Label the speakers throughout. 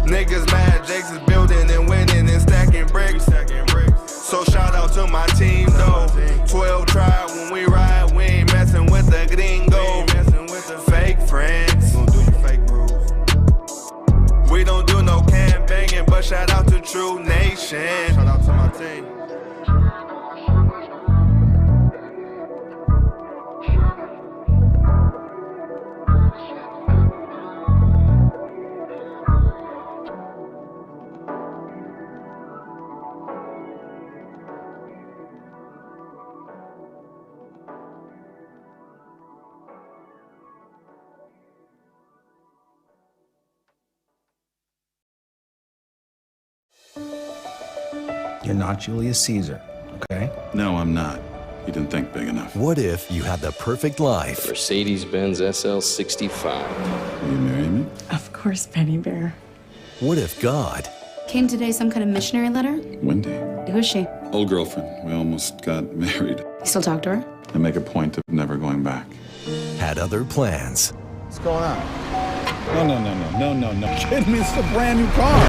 Speaker 1: Niggas mad, Jakes is building and winning and stacking bricks. So shout out to my team though. 12 tried when we ride, we ain't messing with the gringo. Fake friends, we don't do no can banging, but shout out to True Nation. Shout out to my team.
Speaker 2: You're not Julius Caesar, okay?
Speaker 3: No, I'm not. You didn't think big enough.
Speaker 4: What if you had the perfect life?
Speaker 5: Mercedes-Benz SL65.
Speaker 3: Will you marry me?
Speaker 6: Of course, Penny Bear.
Speaker 4: What if God
Speaker 7: Came today some kind of missionary letter?
Speaker 3: Wendy.
Speaker 7: Who is she?
Speaker 3: Old girlfriend. We almost got married.
Speaker 7: You still talk to her?
Speaker 3: I make a point of never going back.
Speaker 4: had other plans?
Speaker 8: What's going on? No. Kidding me? It's a brand new car.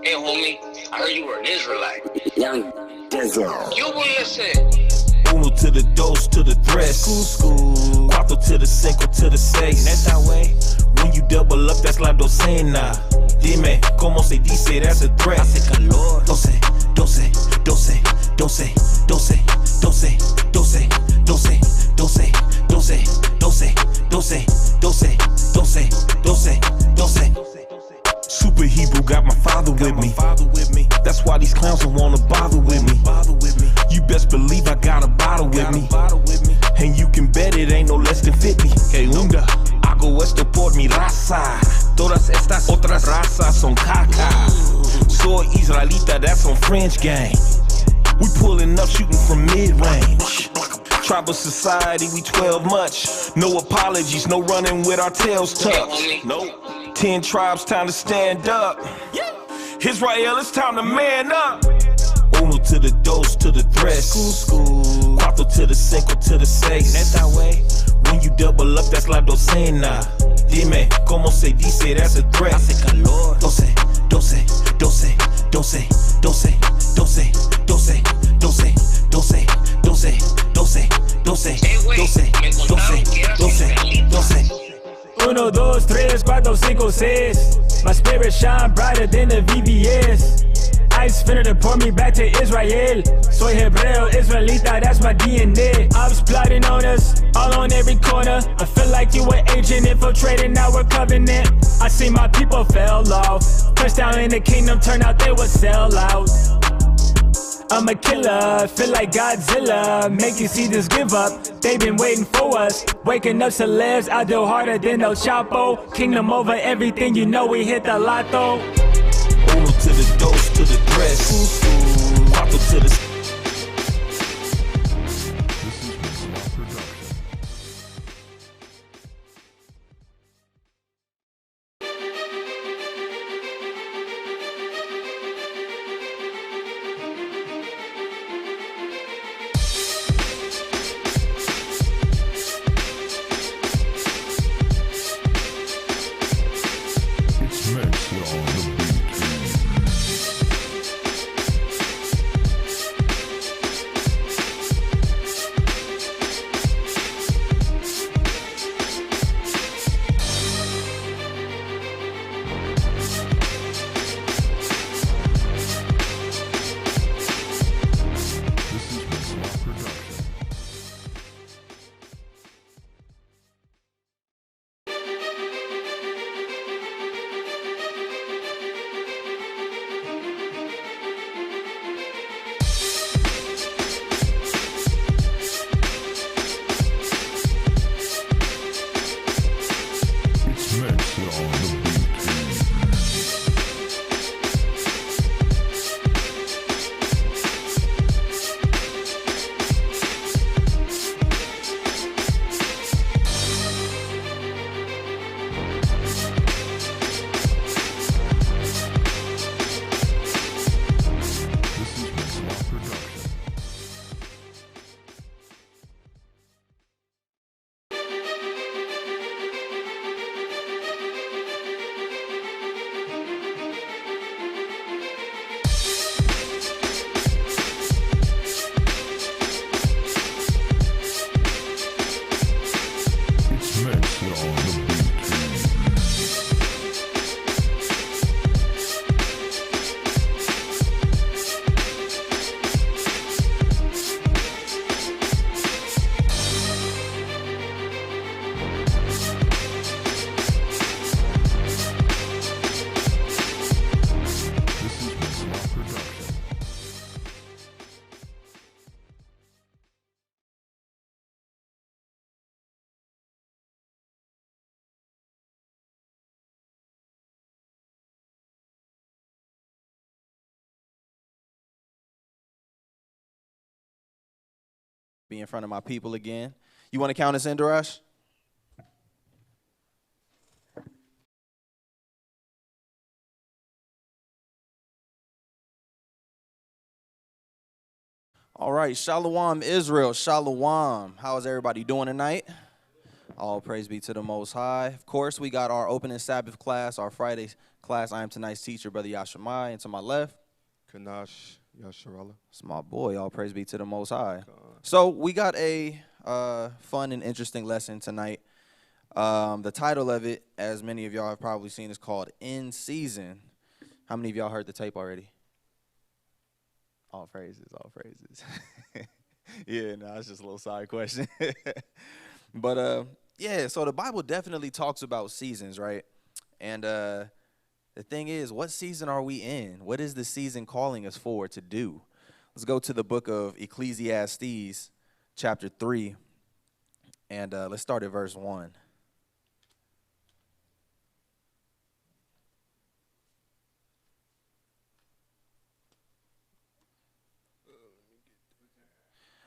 Speaker 9: Hey, homie, I heard you were an Israelite.
Speaker 10: Young Dizzle.
Speaker 9: You will listen.
Speaker 11: Uno to the dos to the tres. Cuatro to the cinco to the seis. That way. When you double up, that's la docena. Dime, como se dice, that's a threat. Hace calor. 12, 12, 12, 12, 12, 12, 12, 12, 12, 12, 12, 12, 12, 12, 12. Super Hebrew got my father with me. That's why these clowns don't wanna bother with me. You best believe I got a bottle with me. And you can bet it ain't no less than 50. Hey, Unda, hago esto por mi raza. Todas estas otras razas son caca. Soy Israelita, that's on French gang. We pulling up shooting from mid-range. Tribal society, we 12 much. No apologies, no running with our tails tucked. Nope. 10 tribes, time to stand up. Israel, it's time to man up. Uno to the dos to the tres. Cuatro to the cinco to the seis. That way. When you double up, that's la docena. Dime, como se dice, that's a threat. Hace calor. 12, 12, 12, 12, 12, 12, 12, 12, 12, 12, 12, 12, 12, 12.
Speaker 12: 1, 2, 3, 4, 5, 6. My spirit shine brighter than the VVS. Ice finna to pour me back to Israel. Soy Hebreo, Israelita, that's my DNA. Ops plotting on us, all on every corner. I feel like you an agent infiltrating our covenant. I see my people fell off. Touchdown in the kingdom, turned out they would sell out. I'm a killer, feel like Godzilla. Make you see this give up, they been waiting for us. Waking up celebs, I do harder than El Chapo. Kingdom over everything, you know we hit the lotto.
Speaker 11: Uno to the dos to the tres. Cuatro to the...
Speaker 13: be in front of my people again. You want to count us in, Darash? All right, Shalom, Israel, Shalom. How is everybody doing tonight? All praise be to the Most High. Of course, we got our opening Sabbath class, our Friday class. I am tonight's teacher, Brother Yashimai, and to my left,
Speaker 1: Kanash Yasharala.
Speaker 13: it's my boy. All praise be to the Most High. So we got a fun and interesting lesson tonight. The title of it, as many of y'all have probably seen, is called In Season. How many of y'all heard the tape already? All praises, all praises. Yeah, no, it's just a little side question. But, yeah, so the Bible definitely talks about seasons, right? And the thing is, what season are we in? What is the season calling us for to do? Let's go to the book of Ecclesiastes, chapter 3, and let's start at verse 1.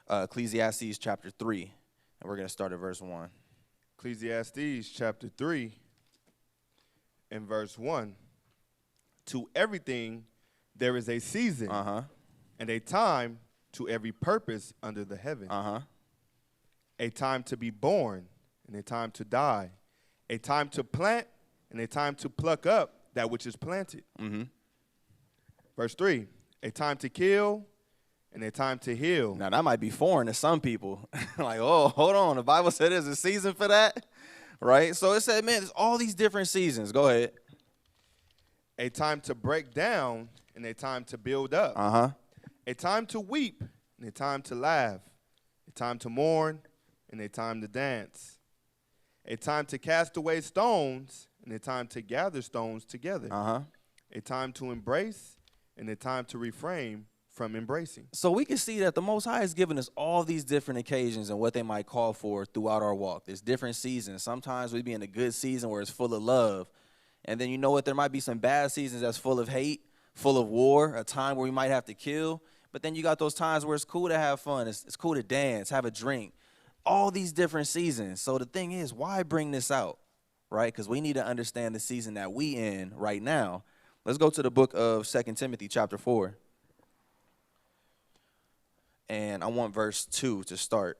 Speaker 13: Ecclesiastes chapter 3, and we're going to start at verse 1.
Speaker 1: Ecclesiastes chapter 3 and verse 1. To everything there is a season and a time to every purpose under the heaven. A time to be born and a time to die. A time to plant and a time to pluck up that which is planted. Verse 3. A time to kill and a time to heal.
Speaker 13: Now, that might be foreign to some people. Like, oh, hold on. The Bible said there's a season for that, right? So it said, man, there's all these different seasons. Go ahead.
Speaker 1: A time to break down and a time to build up. A time to weep and a time to laugh. A time to mourn and a time to dance. A time to cast away stones and a time to gather stones together. A time to embrace and a time to refrain from embracing.
Speaker 13: So we can see that the Most High has given us all these different occasions and what they might call for throughout our walk. There's different seasons. Sometimes we be in a good season where it's full of love. And then you know what? There might be some bad seasons that's full of hate, full of war, a time where we might have to kill. But then you got those times where it's cool to have fun. It's cool to dance, have a drink. All these different seasons. So the thing is, why bring this out, right? Because we need to understand the season that we in right now. Let's go to the book of 2 Timothy chapter 4. And I want verse 2 to start.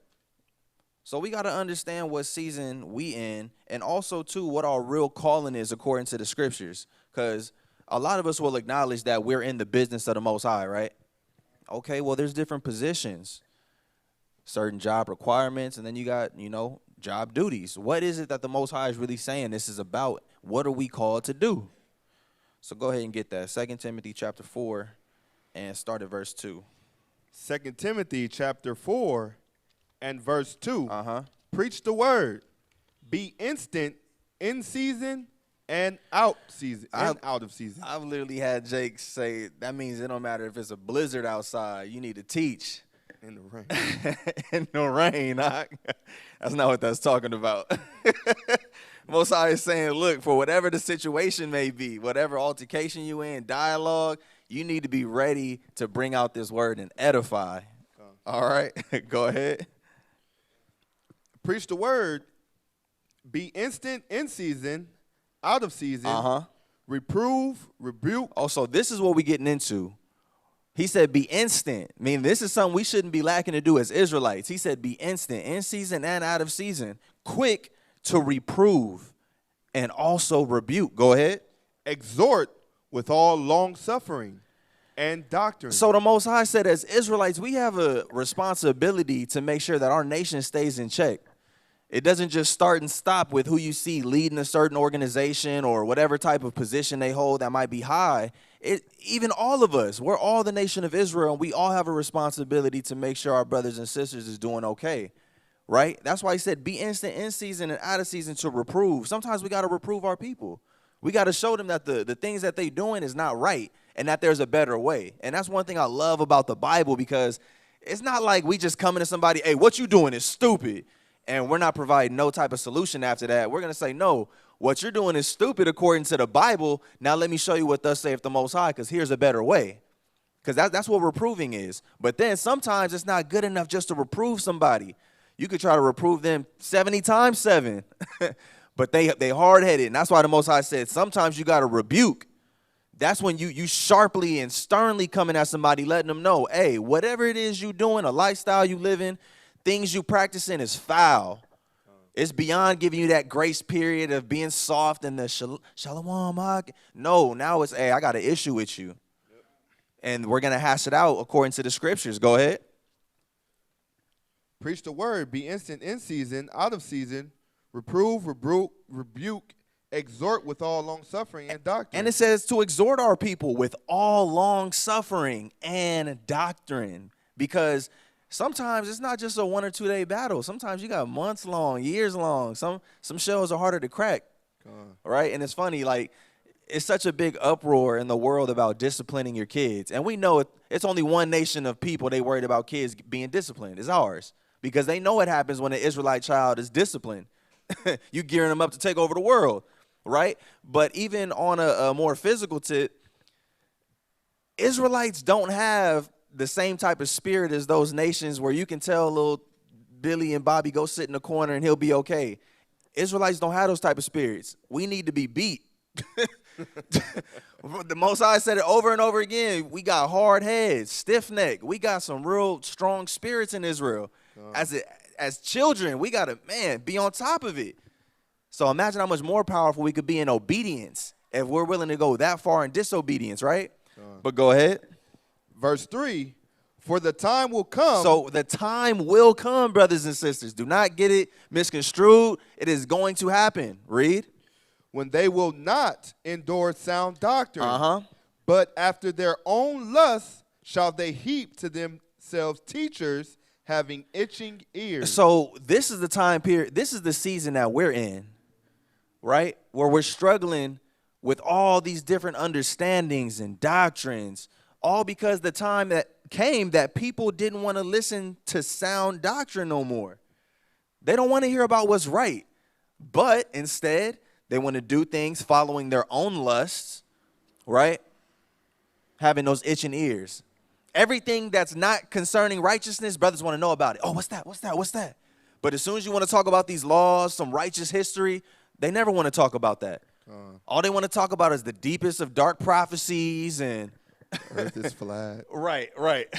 Speaker 13: So we got to understand what season we in, and also, too, what our real calling is according to the scriptures. Because a lot of us will acknowledge that we're in the business of the Most High, right? Okay, well, there's different positions, certain job requirements, and then you got, job duties. What is it that the Most High is really saying this is about? What are we called to do? So go ahead and get that. 2 Timothy chapter 4 and start at verse 2.
Speaker 1: 2 Timothy chapter 4 and verse 2. Preach the word. Be instant in season and out season and out of season.
Speaker 13: I've literally had Jake say that means it don't matter if it's a blizzard outside. You need to teach.
Speaker 1: In the rain.
Speaker 13: In the rain. That's not what that's talking about. Most High is saying, look, for whatever the situation may be, whatever altercation you in, dialogue, you need to be ready to bring out this word and edify. All right? Go ahead.
Speaker 1: Preach the word. Be instant in season, out of season. Reprove, rebuke.
Speaker 13: Oh, so this is what we're getting into. He said be instant. I mean, this is something we shouldn't be lacking to do as Israelites. He said be instant, in season and out of season. Quick to reprove and also rebuke. Go ahead.
Speaker 1: Exhort with all long suffering and doctrine.
Speaker 13: So the Most High said as Israelites, we have a responsibility to make sure that our nation stays in check. It doesn't just start and stop with who you see leading a certain organization or whatever type of position they hold that might be high. Even all of us, we're all the nation of Israel, and we all have a responsibility to make sure our brothers and sisters is doing okay, right? That's why he said be instant in season and out of season to reprove. Sometimes we got to reprove our people. We got to show them that the things that they doing is not right and that there's a better way. And that's one thing I love about the Bible, because it's not like we just coming to somebody, hey, what you doing is stupid, and we're not providing no type of solution after that. We're going to say, no, what you're doing is stupid according to the Bible. Now let me show you what thus saith the Most High, because here's a better way. because that's what reproving is. But then sometimes it's not good enough just to reprove somebody. You could try to reprove them 70 times 7, but they hard-headed. And that's why the Most High said sometimes you got to rebuke. That's when you sharply and sternly coming at somebody, letting them know, hey, whatever it is you doing, a lifestyle you living, things you practicing is foul. It's beyond giving you that grace period of being soft and the shalom. No, now it's, hey, I got an issue with you. And we're going to hash it out according to the scriptures. Go ahead.
Speaker 14: Preach the word, be instant in season, out of season, reprove, rebuke, exhort with all long suffering and doctrine.
Speaker 13: And it says to exhort our people with all long suffering and doctrine, because sometimes it's not just a 1 or 2 day battle. Sometimes you got months long, years long. Some shells are harder to crack, right? And it's funny, like, it's such a big uproar in the world about disciplining your kids. And we know it's only one nation of people they worried about kids being disciplined. It's ours. Because they know what happens when an Israelite child is disciplined. You gearing them up to take over the world, right? But even on a more physical tip, Israelites don't have the same type of spirit as those nations where you can tell little Billy and Bobby go sit in the corner and he'll be okay. Israelites don't have those type of spirits. We need to be beat. The Most High said it over and over again. We got hard heads, stiff neck. We got some real strong spirits in Israel. As children, we got to, be on top of it. So imagine how much more powerful we could be in obedience if we're willing to go that far in disobedience, right? But go ahead.
Speaker 14: Verse 3, for the time will come.
Speaker 13: So the time will come, brothers and sisters. Do not get it misconstrued. It is going to happen. Read.
Speaker 14: When they will not endure sound doctrine, but after their own lusts shall they heap to themselves teachers having itching ears.
Speaker 13: So this is the time period. This is the season that we're in, right? Where we're struggling with all these different understandings and doctrines, all because the time that came that people didn't want to listen to sound doctrine no more. They don't want to hear about what's right, but instead they want to do things following their own lusts, right? Having those itching ears. Everything that's not concerning righteousness, brothers want to know about it. Oh, what's that? What's that? What's that? But as soon as you want to talk about these laws, some righteous history, they never want to talk about that. All they want to talk about is the deepest of dark prophecies and
Speaker 14: Earth is flat.
Speaker 13: Right.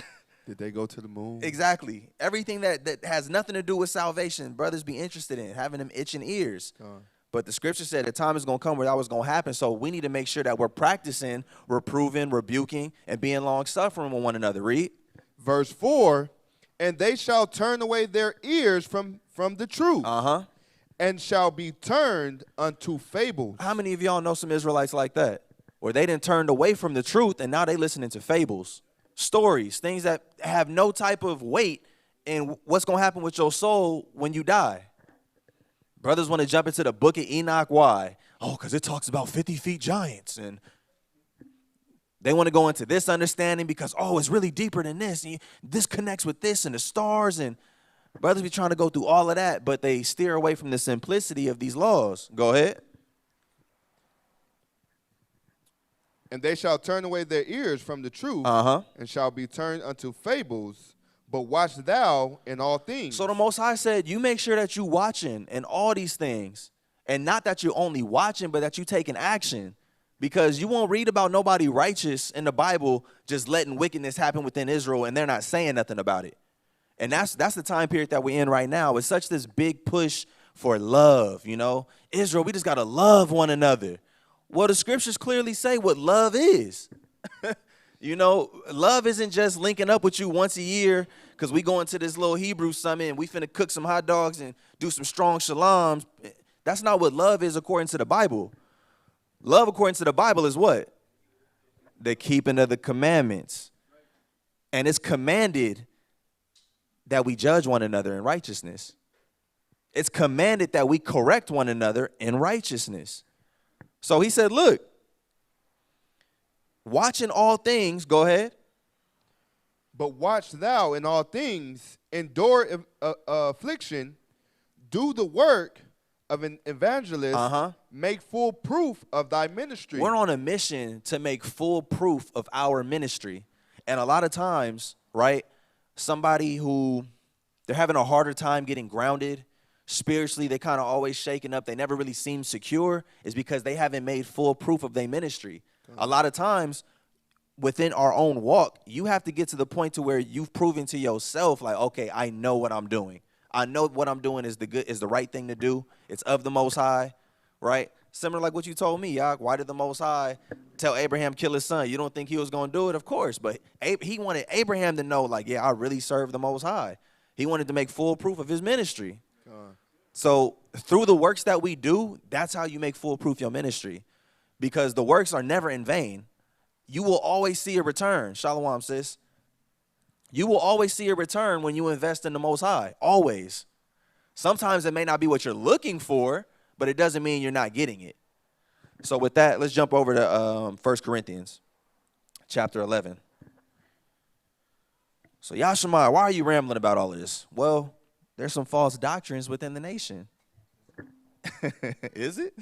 Speaker 14: Did they go to the moon?
Speaker 13: Exactly. Everything that has nothing to do with salvation, brothers be interested in, having them itching ears. But the scripture said the time is going to come where that was going to happen. So we need to make sure that we're practicing, reproving, rebuking, and being long-suffering with one another. Read.
Speaker 14: Verse 4, and they shall turn away their ears from the truth, and shall be turned unto fables.
Speaker 13: How many of y'all know some Israelites like that? Where they done turned away from the truth, and now they listening to fables, stories, things that have no type of weight in what's going to happen with your soul when you die. Brothers want to jump into the book of Enoch. Why? Oh, because it talks about 50-feet giants. And they want to go into this understanding because, oh, it's really deeper than this. And this connects with this and the stars. And brothers be trying to go through all of that, but they steer away from the simplicity of these laws. Go ahead.
Speaker 14: And they shall turn away their ears from the truth, and shall be turned unto fables. But watch thou in all things.
Speaker 13: So the Most High said, you make sure that you watching in all these things. And not that you're only watching, but that you taking action. Because you won't read about nobody righteous in the Bible just letting wickedness happen within Israel and they're not saying nothing about it. And that's the time period that we're in right now. It's such this big push for love, you know. Israel, we just got to love one another. Well, the scriptures clearly say what love is. You know, love isn't just linking up with you once a year because we going to this little Hebrew summit and we finna cook some hot dogs and do some strong shalams. That's not what love is according to the Bible. Love according to the Bible is what? The keeping of the commandments. And it's commanded that we judge one another in righteousness. It's commanded that we correct one another in righteousness. So he said, look, watching all things, go ahead.
Speaker 14: But watch thou in all things, endure affliction, do the work of an evangelist, make full proof of thy ministry.
Speaker 13: We're on a mission to make full proof of our ministry. And a lot of times, right, somebody who they're having a harder time getting grounded, spiritually, they kind of always shaking up, they never really seem secure, is because they haven't made full proof of their ministry. A lot of times, within our own walk, you have to get to the point to where you've proven to yourself, like, okay, I know what I'm doing. I know what I'm doing is the right thing to do. It's of the Most High, right? Similar like what you told me, Yak. Why did the Most High tell Abraham kill his son? You don't think he was going to do it? Of course. But he wanted Abraham to know, like, yeah, I really serve the Most High. He wanted to make full proof of his ministry. So through the works that we do, that's how you make full proof your ministry. Because the works are never in vain. You will always see a return. Shalom, sis. You will always see a return when you invest in the Most High. Always. Sometimes it may not be what you're looking for, but it doesn't mean you're not getting it. So with that, let's jump over to 1 Corinthians chapter 11. So Yashimai, why are you rambling about all of this? Well, there's some false doctrines within the nation. Is it?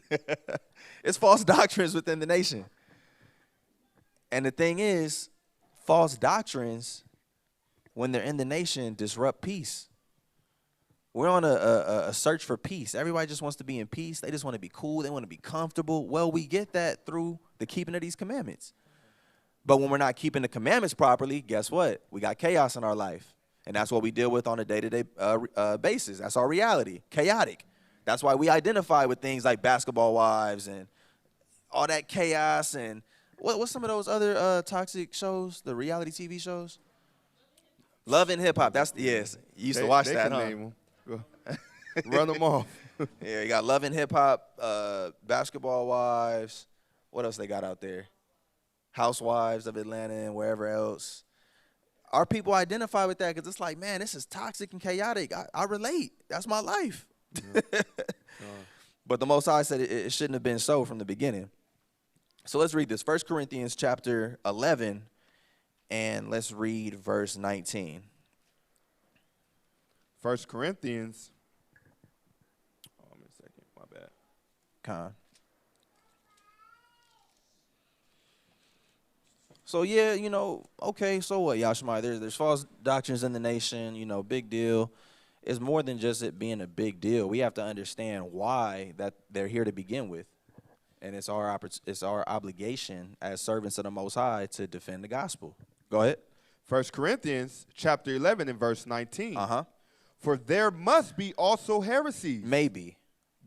Speaker 13: It's false doctrines within the nation. And the thing is, false doctrines, when they're in the nation, disrupt peace. We're on a search for peace. Everybody just wants to be in peace. They just want to be cool. They want to be comfortable. Well, we get that through the keeping of these commandments. But when we're not keeping the commandments properly, guess what? We got chaos in our life. And that's what we deal with on a day-to-day basis. That's our reality, chaotic. That's why we identify with things like Basketball Wives and all that chaos. And what's some of those other toxic shows, the reality TV shows? Love and Hip Hop. That's, yes, you used to watch that, huh?
Speaker 14: Name them. Run them off.
Speaker 13: Yeah, you got Love and Hip Hop, Basketball Wives. What else they got out there? Housewives of Atlanta and wherever else. Our people identify with that because it's like, man, this is toxic and chaotic. I relate. That's my life. But the Most High said it shouldn't have been so from the beginning. So let's read this. 1 Corinthians chapter 11, and let's read verse 19.
Speaker 14: 1 Corinthians. Oh, wait a second. My bad.
Speaker 13: Con. So, yeah, you know, okay, so what, Yashimai? There's false doctrines in the nation, you know, big deal. It's more than just it being a big deal. We have to understand why that they're here to begin with. And it's our obligation as servants of the Most High to defend the gospel. Go ahead.
Speaker 14: 1 Corinthians chapter 11 and verse 19. For there must be also heresies.
Speaker 13: Maybe.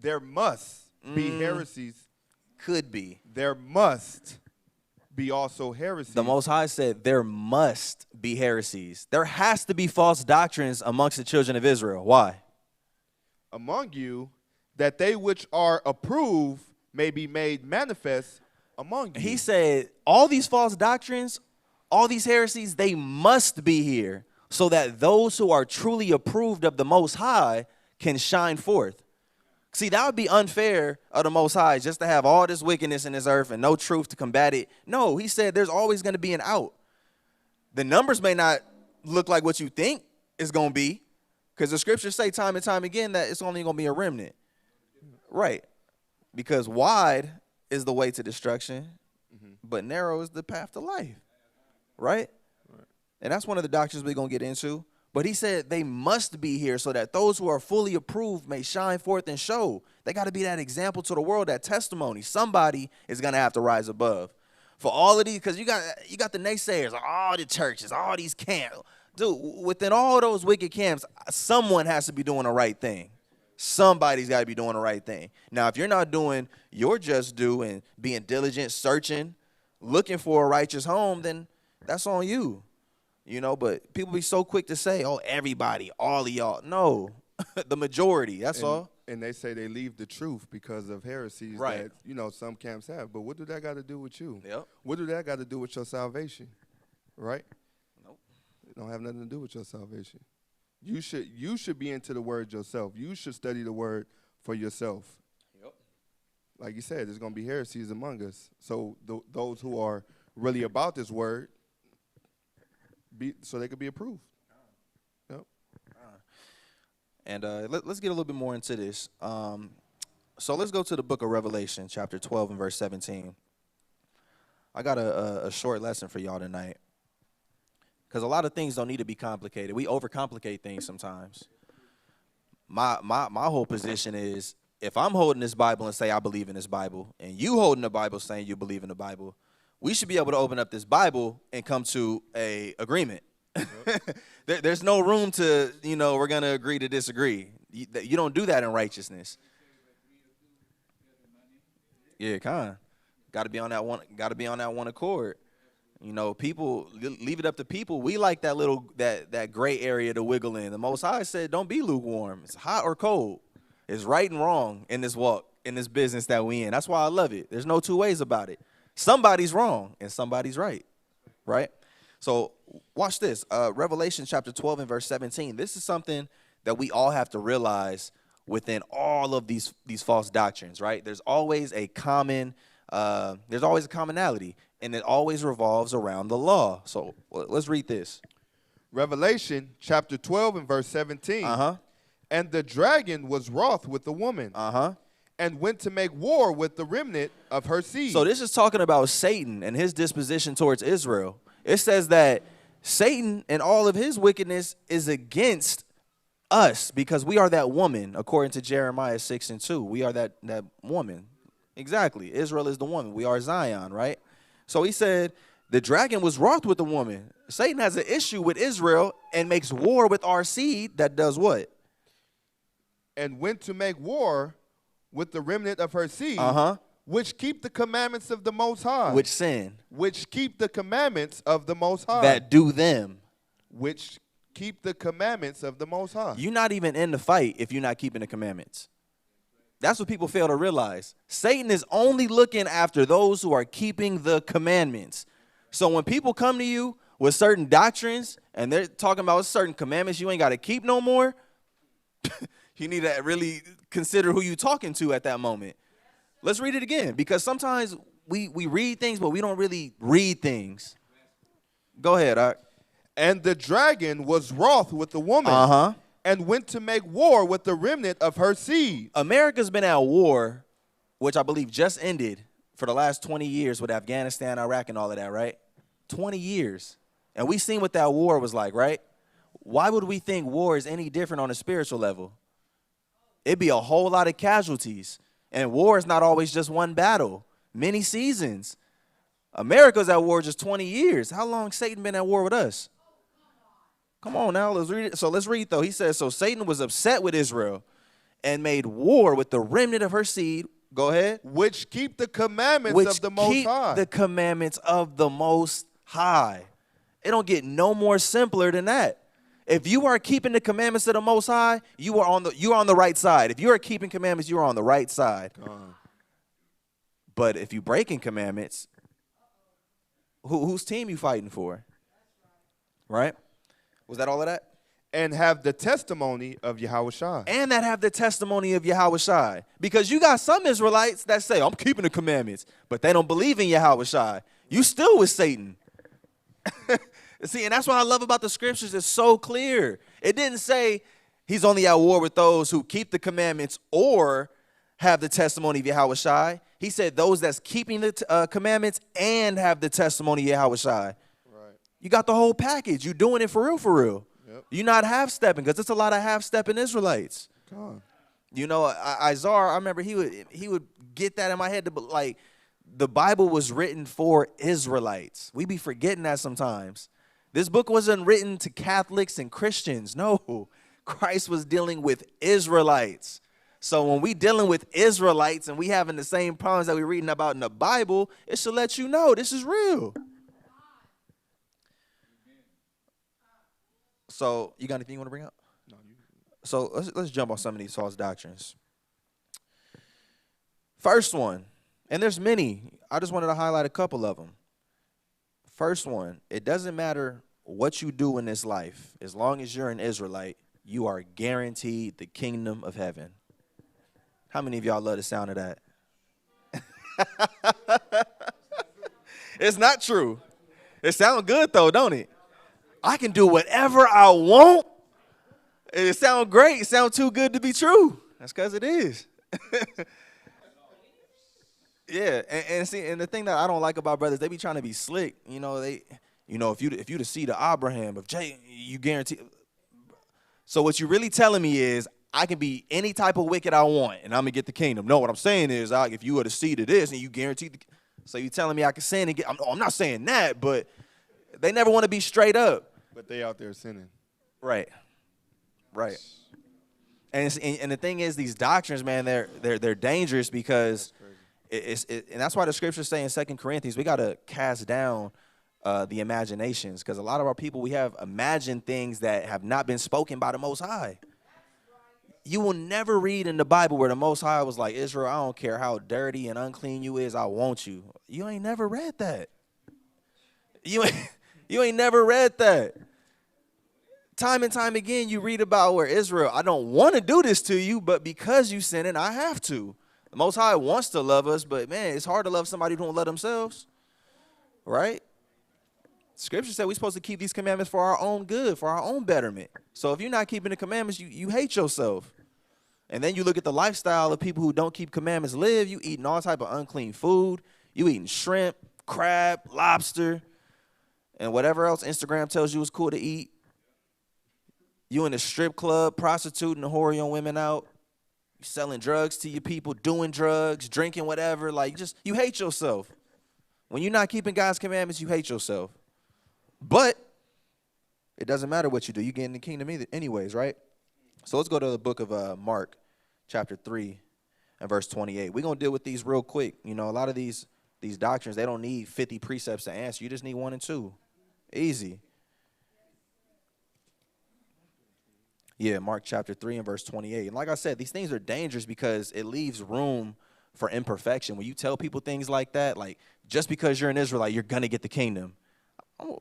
Speaker 14: There must be heresies.
Speaker 13: Could be.
Speaker 14: There must be also heresies.
Speaker 13: The Most High said there must be heresies. There has to be false doctrines amongst the children of Israel. Why?
Speaker 14: Among you, that they which are approved may be made manifest among you.
Speaker 13: He said all these false doctrines, all these heresies, they must be here so that those who are truly approved of the Most High can shine forth. See, that would be unfair of the Most High just to have all this wickedness in this earth and no truth to combat it. No, he said there's always going to be an out. The numbers may not look like what you think it's going to be because the scriptures say time and time again that it's only going to be a remnant. Right. Because wide is the way to destruction, but narrow is the path to life. Right? And that's one of the doctrines we're going to get into. But he said they must be here so that those who are fully approved may shine forth and show. They got to be that example to the world, that testimony. Somebody is going to have to rise above. For all of these, because you got the naysayers, all the churches, all these camps. Dude, within all those wicked camps, someone has to be doing the right thing. Somebody's got to be doing the right thing. Now, if you're not doing your just due and being diligent, searching, looking for a righteous home, then that's on you. You know, but people be so quick to say, oh, everybody, all of y'all. No, the majority, that's all.
Speaker 14: And they say they leave the truth because of heresies that, you know, some camps have. But what do that got to do with you?
Speaker 13: Yep.
Speaker 14: What do that got to do with your salvation? Right?
Speaker 13: Nope.
Speaker 14: It don't have nothing to do with your salvation. You should be into the word yourself. You should study the word for yourself.
Speaker 13: Yep.
Speaker 14: Like you said, there's going to be heresies among us. So those who are really about this word, so they could be approved. Yep.
Speaker 13: And let's get a little bit more into this. So let's go to the book of Revelation, chapter 12 and verse 17. I got a short lesson for y'all tonight. Because a lot of things don't need to be complicated. We overcomplicate things sometimes. My whole position is, if I'm holding this Bible and say I believe in this Bible, and you holding the Bible saying you believe in the Bible, we should be able to open up this Bible and come to a agreement. There's no room to, we're going to agree to disagree. You don't do that in righteousness. Yeah, got to be on that one accord. People, leave it up to people. We like that gray area to wiggle in. The Most High said, don't be lukewarm. It's hot or cold. It's right and wrong in this walk, in this business that we in. That's why I love it. There's no two ways about it. Somebody's wrong and somebody's right, right? So watch this. Revelation chapter 12 and verse 17. This is something that we all have to realize within all of these false doctrines, right? There's always a commonality, and it always revolves around the law. So let's read this.
Speaker 14: Revelation chapter 12 and verse 17. And the dragon was wroth with the woman. And went to make war with the remnant of her seed.
Speaker 13: So this is talking about Satan and his disposition towards Israel. It says that Satan and all of his wickedness is against us because we are that woman, according to Jeremiah 6 and 2. We are that woman. Exactly. Israel is the woman. We are Zion, right? So he said the dragon was wroth with the woman. Satan has an issue with Israel and makes war with our seed that does what?
Speaker 14: And went to make war with the remnant of her seed, which keep the commandments of the Most High.
Speaker 13: Which sin?
Speaker 14: Which keep the commandments of the Most High.
Speaker 13: That do them.
Speaker 14: Which keep the commandments of the Most High.
Speaker 13: You're not even in the fight if you're not keeping the commandments. That's what people fail to realize. Satan is only looking after those who are keeping the commandments. So when people come to you with certain doctrines and they're talking about certain commandments you ain't got to keep no more, you need to really consider who you're talking to at that moment. Let's read it again, because sometimes we read things, but we don't really read things. Go ahead, Art.
Speaker 14: And the dragon was wroth with the woman and went to make war with the remnant of her seed.
Speaker 13: America's been at war, which I believe just ended, for the last 20 years with Afghanistan, Iraq, and all of that, right? 20 years. And we seen what that war was like, right? Why would we think war is any different on a spiritual level? It'd be a whole lot of casualties. And war is not always just one battle. Many seasons. America's at war just 20 years. How long Satan been at war with us? Come on now, let's read it. So let's read though. He says, so Satan was upset with Israel and made war with the remnant of her seed. Go ahead.
Speaker 14: Which keep the commandments of the Most High.
Speaker 13: The commandments of the Most High. It don't get no more simpler than that. If you are keeping the commandments of the Most High, you are on the right side. If you are keeping commandments, you are on the right side. But if you breaking commandments, whose team you fighting for? Right? Was that all of that?
Speaker 14: And have the testimony of Yahushua.
Speaker 13: And that have the testimony of Yahushua. Because you got some Israelites that say, I'm keeping the commandments, but they don't believe in Yahushua. You still with Satan. See, and that's what I love about the scriptures. It's so clear. It didn't say he's only at war with those who keep the commandments or have the testimony of Yahushua. He said those that's keeping the commandments and have the testimony of Yahushua. Right. You got the whole package. You doing it for real, for real. Yep. You're not half-stepping, because it's a lot of half-stepping Israelites.
Speaker 14: God.
Speaker 13: Isaiah, I remember he would get that in my head. Like, the Bible was written for Israelites. We be forgetting that sometimes. This book wasn't written to Catholics and Christians. No, Christ was dealing with Israelites. So when we dealing with Israelites and we having the same problems that we're reading about in the Bible, it should let you know this is real. So you got anything you want to bring up? No. So let's jump on some of these false doctrines. First one, and there's many. I just wanted to highlight a couple of them. First one, it doesn't matter what you do in this life. As long as you're an Israelite, you are guaranteed the kingdom of heaven. How many of y'all love the sound of that? It's not true. It sounds good though, don't it? I can do whatever I want. It sounds great. It sounds too good to be true. That's because it is. Yeah, and see, and the thing that I don't like about brothers, they be trying to be slick. You know, if you the seed of Abraham, if Jay, you guarantee. So what you're really telling me is I can be any type of wicked I want, and I'm gonna get the kingdom. No, what I'm saying is, if you are the seed of this, and you guarantee, so you telling me I can sin and get? I'm not saying that, but they never want to be straight up.
Speaker 14: But they out there sinning.
Speaker 13: Right. And the thing is, these doctrines, man, they're dangerous because and that's why the scriptures say in 2 Corinthians we gotta cast down the imaginations, because a lot of our people, we have imagined things that have not been spoken by the Most High. You will never read in the Bible where the Most High was like, Israel, I don't care how dirty and unclean you is, I want you. You ain't never read that. You ain't never read that. Time and time again, you read about where Israel, I don't want to do this to you, but because you sin it, I have to. The Most High wants to love us, but man, it's hard to love somebody who don't love themselves, right? Scripture said we're supposed to keep these commandments for our own good, for our own betterment. So if you're not keeping the commandments, you hate yourself. And then you look at the lifestyle of people who don't keep commandments live. You eating all type of unclean food. You eating shrimp, crab, lobster, and whatever else Instagram tells you is cool to eat. You in a strip club, prostituting and whoring women out. You selling drugs to your people, doing drugs, drinking whatever. Like, you hate yourself. When you're not keeping God's commandments, you hate yourself. But it doesn't matter what you do. You get in the kingdom anyways, right? So let's go to the book of Mark, chapter 3 and verse 28. We're going to deal with these real quick. You know, a lot of these doctrines, they don't need 50 precepts to answer. You just need 1 and 2. Easy. Yeah, Mark chapter 3 and verse 28. And like I said, these things are dangerous because it leaves room for imperfection. When you tell people things like that, like just because you're an Israelite, you're going to get the kingdom.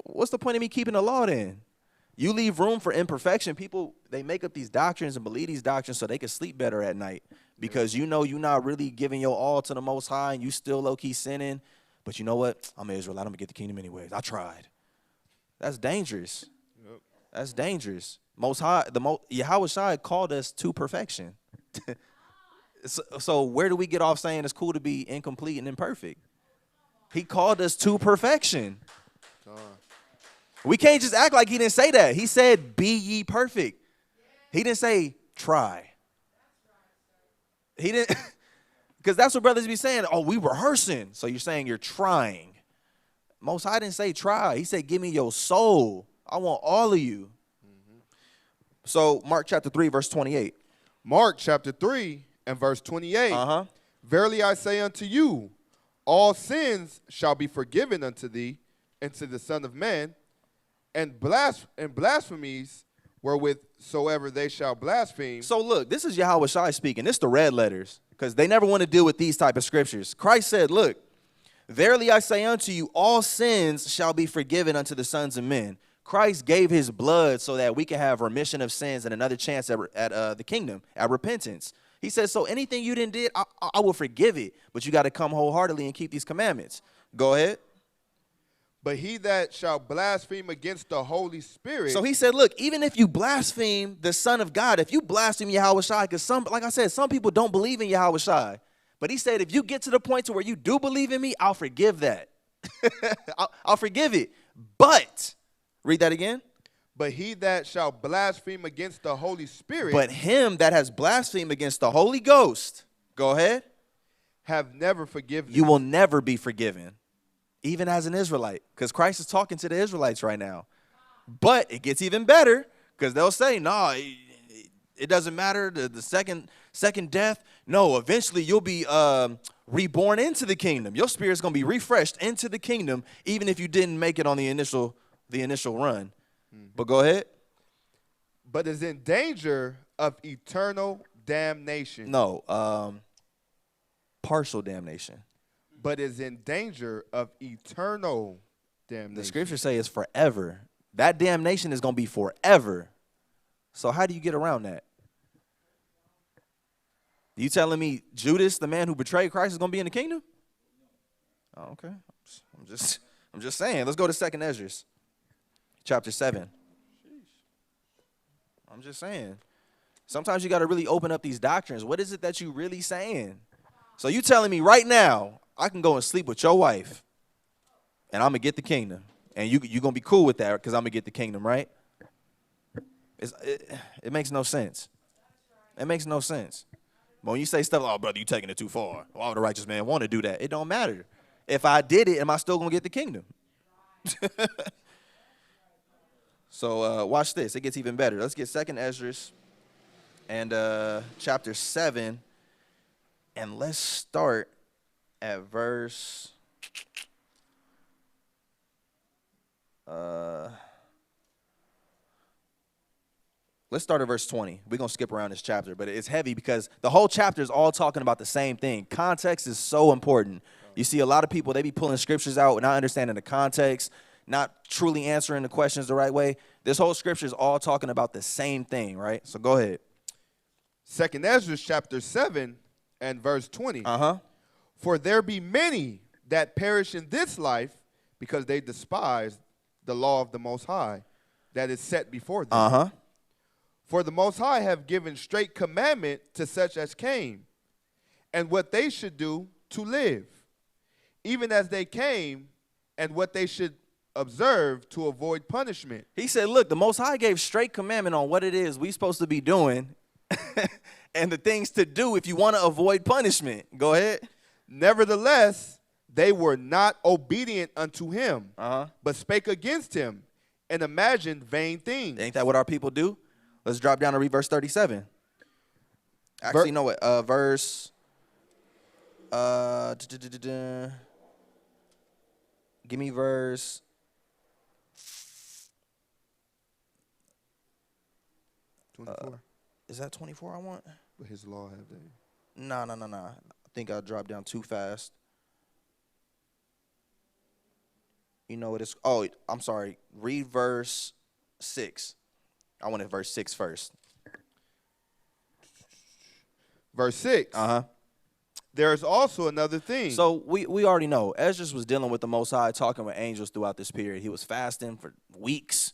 Speaker 13: What's the point of me keeping the law then? You leave room for imperfection. People, they make up these doctrines and believe these doctrines so they can sleep better at night because you know you're not really giving your all to the Most High and you still low-key sinning. But you know what? I'm an Israelite. I'm going to get the kingdom anyways. I tried. That's dangerous. Yep. That's dangerous. Most High, Yahweh Shai called us to perfection. So where do we get off saying it's cool to be incomplete and imperfect? He called us to perfection. We can't just act like he didn't say that. He said, be ye perfect. He didn't say, try. He didn't, because that's what brothers be saying. Oh, we rehearsing. So you're saying you're trying. Most High didn't say try. He said, give me your soul. I want all of you. So Mark chapter 3, verse 28.
Speaker 14: Mark chapter 3 and verse 28. Verily I say unto you, all sins shall be forgiven unto thee and to the Son of Man, and blasphemies wherewith soever they shall blaspheme.
Speaker 13: So look, this is Yahweh Shai speaking. This is the red letters, because they never want to deal with these type of scriptures. Christ said, look, verily I say unto you, all sins shall be forgiven unto the sons of men. Christ gave his blood so that we can have remission of sins and another chance at the kingdom, at repentance. He says, so anything you didn't did, I will forgive it, but you got to come wholeheartedly and keep these commandments. Go ahead.
Speaker 14: But he that shall blaspheme against the Holy Spirit.
Speaker 13: So he said, look, even if you blaspheme the Son of God, if you blaspheme Yahweh Shai, because like I said, some people don't believe in Yahweh Shai. But he said, if you get to the point to where you do believe in me, I'll forgive that. I'll forgive it. But, read that again.
Speaker 14: But he that shall blaspheme against the Holy Spirit.
Speaker 13: But him that has blasphemed against the Holy Ghost. Go ahead.
Speaker 14: Have never forgiven.
Speaker 13: You will never be forgiven. Even as an Israelite. Because Christ is talking to the Israelites right now. But it gets even better. Because they'll say, no, it doesn't matter. The second death. No, eventually you'll be reborn into the kingdom. Your spirit's going to be refreshed into the kingdom. Even if you didn't make it on the initial run. But go ahead.
Speaker 14: But is in danger of eternal damnation.
Speaker 13: No, partial damnation.
Speaker 14: But is in danger of eternal damnation.
Speaker 13: The scriptures say it's forever. That damnation is going to be forever. So how do you get around that? You telling me Judas, the man who betrayed Christ, is going to be in the kingdom? Oh, okay. I'm just saying. Let's go to 2nd Ezra. Chapter 7. I'm just saying. Sometimes you got to really open up these doctrines. What is it that you really saying? So you telling me right now, I can go and sleep with your wife, and I'm going to get the kingdom. And you going to be cool with that because I'm going to get the kingdom, right? It makes no sense. It makes no sense. But when you say stuff like, oh, brother, you taking it too far. Why would a righteous man want to do that? It don't matter. If I did it, am I still going to get the kingdom? So watch this. It gets even better. Let's get 2nd Esdras and chapter 7. And let's start at verse... let's start at verse 20. We're going to skip around this chapter, but it's heavy because the whole chapter is all talking about the same thing. Context is so important. You see a lot of people, they be pulling scriptures out, not understanding the context, not truly answering the questions the right way. This whole scripture is all talking about the same thing, right? So go ahead.
Speaker 14: 2nd Esdras chapter 7 and verse 20. For there be many that perish in this life because they despise the law of the Most High that is set before them. For the Most High have given straight commandment to such as came, and what they should do to live, even as they came, and what they should observe to avoid punishment.
Speaker 13: He said, look, the Most High gave straight commandment on what it is we supposed to be doing and the things to do if you want to avoid punishment. Go ahead.
Speaker 14: Nevertheless, they were not obedient unto him, but spake against him and imagined vain things.
Speaker 13: Ain't that what our people do? Let's drop down to read verse 37. Actually, no, what? Verse. Give me verse. Is that 24 I want?
Speaker 14: But his law have they?
Speaker 13: No. I think I dropped down too fast. You know what it's. Oh, I'm sorry. Read verse 6. I wanted verse 6 first.
Speaker 14: Verse 6. There is also another thing.
Speaker 13: So we already know. Esdras was dealing with the Most High, talking with angels throughout this period. He was fasting for weeks,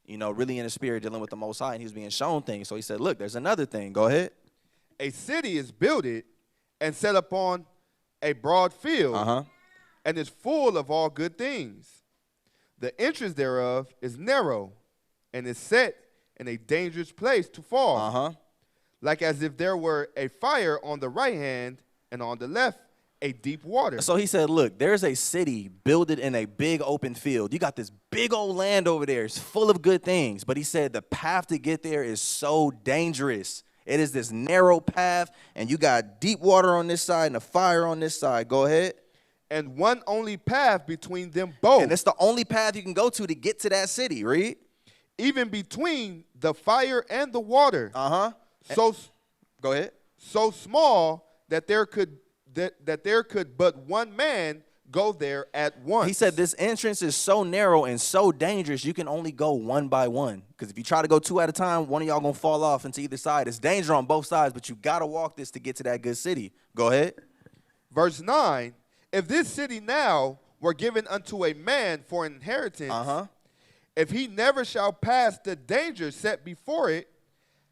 Speaker 13: you know, really in the spirit, dealing with the Most High, and he was being shown things. So he said, look, there's another thing. Go ahead.
Speaker 14: A city is builded and set upon a broad field, and is full of all good things. The entrance thereof is narrow, and is set in a dangerous place to fall, like as if there were a fire on the right hand and on the left a deep water.
Speaker 13: So he said, look, there's a city builded in a big open field. You got this big old land over there. It's full of good things. But he said the path to get there is so dangerous. It is this narrow path, and you got deep water on this side and a fire on this side. Go ahead.
Speaker 14: And one only path between them both.
Speaker 13: And it's the only path you can go to get to that city. Read.
Speaker 14: Even between the fire and the water. So
Speaker 13: go ahead.
Speaker 14: So small that there could but one man go there at once.
Speaker 13: He said this entrance is so narrow and so dangerous, you can only go one by one. Because if you try to go two at a time, one of y'all going to fall off into either side. It's danger on both sides, but you got to walk this to get to that good city. Go ahead.
Speaker 14: Verse 9, if this city now were given unto a man for an inheritance, if he never shall pass the danger set before it,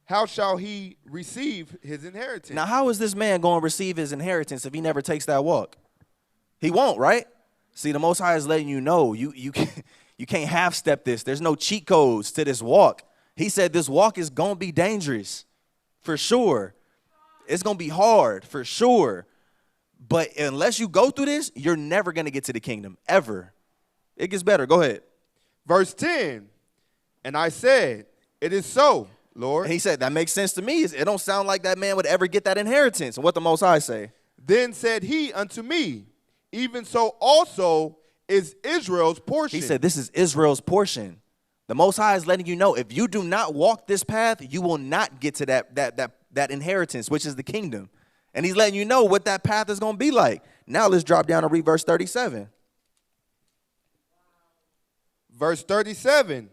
Speaker 14: how shall he receive his inheritance?
Speaker 13: Now, how is this man going to receive his inheritance if he never takes that walk? He won't, right? See, the Most High is letting you know you can't half-step this. There's no cheat codes to this walk. He said this walk is going to be dangerous, for sure. It's going to be hard, for sure. But unless you go through this, you're never going to get to the kingdom, ever. It gets better. Go ahead.
Speaker 14: Verse 10, and I said, it is so, Lord.
Speaker 13: And he said, that makes sense to me. It don't sound like that man would ever get that inheritance. And what the Most High say?
Speaker 14: Then said he unto me, even so also is Israel's portion.
Speaker 13: He said, this is Israel's portion. The Most High is letting you know, if you do not walk this path, you will not get to that inheritance, which is the kingdom. And he's letting you know what that path is going to be like. Now let's drop down to read verse 37.
Speaker 14: Verse 37.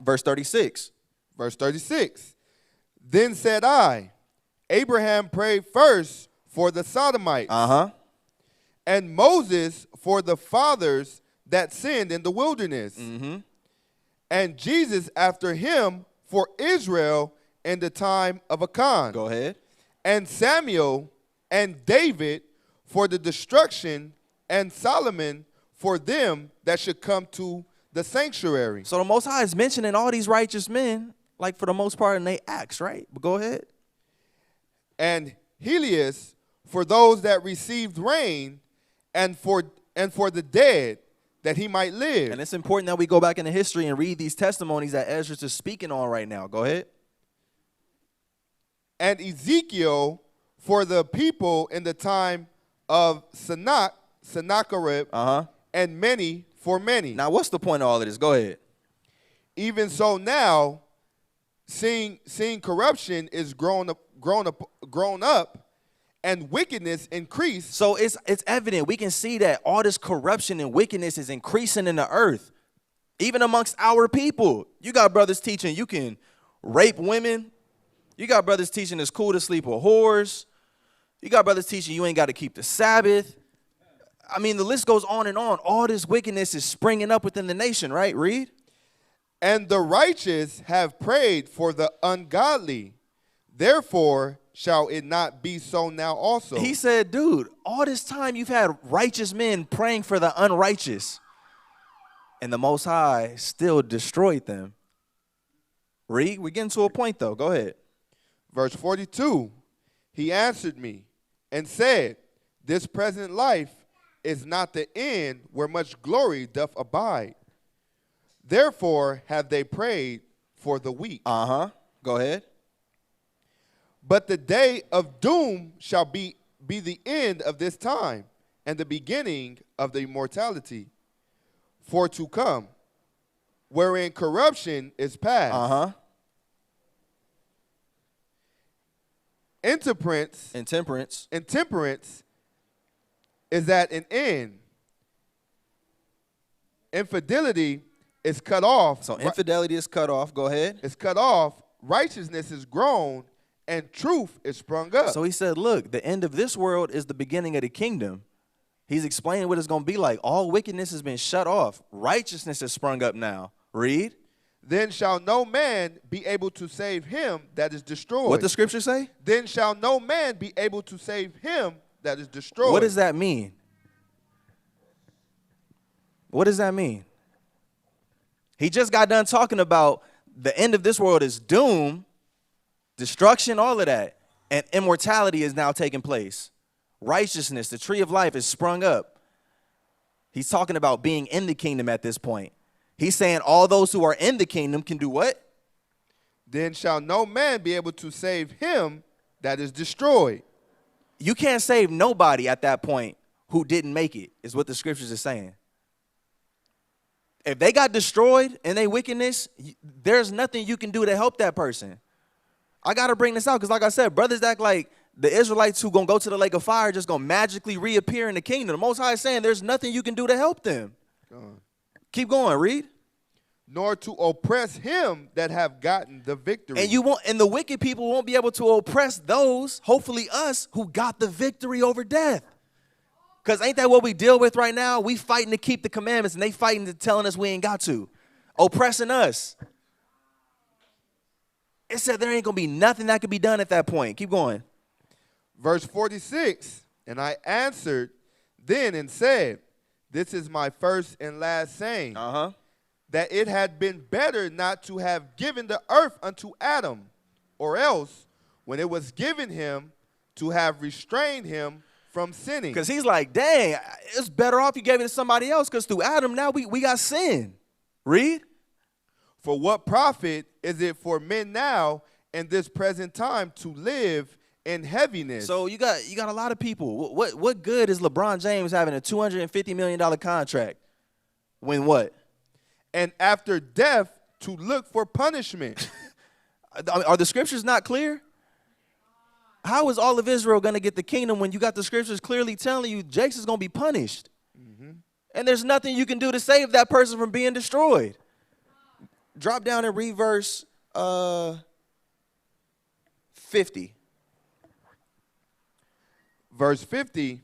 Speaker 13: Verse 36.
Speaker 14: Verse 36. Then said I, Abraham prayed first for the Sodomites, and Moses for the fathers that sinned in the wilderness, and Jesus after him for Israel in the time of Achan.
Speaker 13: Go ahead.
Speaker 14: And Samuel and David for the destruction, and Solomon for them that should come to the sanctuary.
Speaker 13: So the Most High is mentioning all these righteous men, like for the most part, in they acts, right? But go ahead.
Speaker 14: And Helios for those that received rain, and for the dead, that he might live.
Speaker 13: And it's important that we go back into history and read these testimonies that Ezra is speaking on right now. Go ahead.
Speaker 14: And Ezekiel for the people in the time of Sennacherib, and many for many.
Speaker 13: Now, what's the point of all of this? Go ahead.
Speaker 14: Even so now, seeing corruption is grown up, and wickedness increased.
Speaker 13: So it's evident. We can see that all this corruption and wickedness is increasing in the earth, even amongst our people. You got brothers teaching you can rape women. You got brothers teaching it's cool to sleep with whores. You got brothers teaching you ain't got to keep the Sabbath. I mean, the list goes on and on. All this wickedness is springing up within the nation, right? Read.
Speaker 14: And the righteous have prayed for the ungodly. Therefore shall it not be so now also.
Speaker 13: He said, dude, all this time you've had righteous men praying for the unrighteous, and the Most High still destroyed them. Read. We're getting to a point, though. Go ahead.
Speaker 14: Verse 42, he answered me and said, this present life is not the end where much glory doth abide. Therefore have they prayed for the weak.
Speaker 13: Go ahead.
Speaker 14: But the day of doom shall be the end of this time, and the beginning of the immortality for to come, wherein corruption is past. Intemperance is at an end. Infidelity is cut off.
Speaker 13: So infidelity is cut off. Go ahead.
Speaker 14: It's cut off. Righteousness is grown, and truth is sprung up.
Speaker 13: So he said, look, the end of this world is the beginning of the kingdom. He's explaining what it's going to be like. All wickedness has been shut off. Righteousness has sprung up now. Read.
Speaker 14: Then shall no man be able to save him that is destroyed.
Speaker 13: What the scripture say?
Speaker 14: Then shall no man be able to save him that is destroyed.
Speaker 13: What does that mean? What does that mean? He just got done talking about the end of this world is doom, destruction, all of that. And immortality is now taking place. Righteousness, the tree of life is sprung up. He's talking about being in the kingdom at this point. He's saying all those who are in the kingdom can do what?
Speaker 14: Then shall no man be able to save him that is destroyed.
Speaker 13: You can't save nobody at that point who didn't make it, is what the scriptures are saying. If they got destroyed in their wickedness, there's nothing you can do to help that person. I got to bring this out because, like I said, brothers act like the Israelites who going to go to the lake of fire just going to magically reappear in the kingdom. The Most High is saying there's nothing you can do to help them. Keep going, read.
Speaker 14: Nor to oppress him that have gotten the victory.
Speaker 13: And the wicked people won't be able to oppress those, hopefully us, who got the victory over death. Because ain't that what we deal with right now? We fighting to keep the commandments, and they fighting to telling us we ain't got to. Oppressing us. It said there ain't going to be nothing that could be done at that point. Keep going.
Speaker 14: Verse 46, and I answered then and said, this is my first and last saying, that it had been better not to have given the earth unto Adam, or else, when it was given him, to have restrained him from sinning.
Speaker 13: Because he's like, dang, it's better off you gave it to somebody else, because through Adam now we got sin. Read.
Speaker 14: For what profit is it for men now in this present time to live in heaviness?
Speaker 13: So you got a lot of people. What good is LeBron James having a $250 million contract when what?
Speaker 14: And after death to look for punishment.
Speaker 13: Are the scriptures not clear? How is all of Israel going to get the kingdom when you got the scriptures clearly telling you Jakes is going to be punished? And there's nothing you can do to save that person from being destroyed. Drop down and read verse 50.
Speaker 14: Verse 50,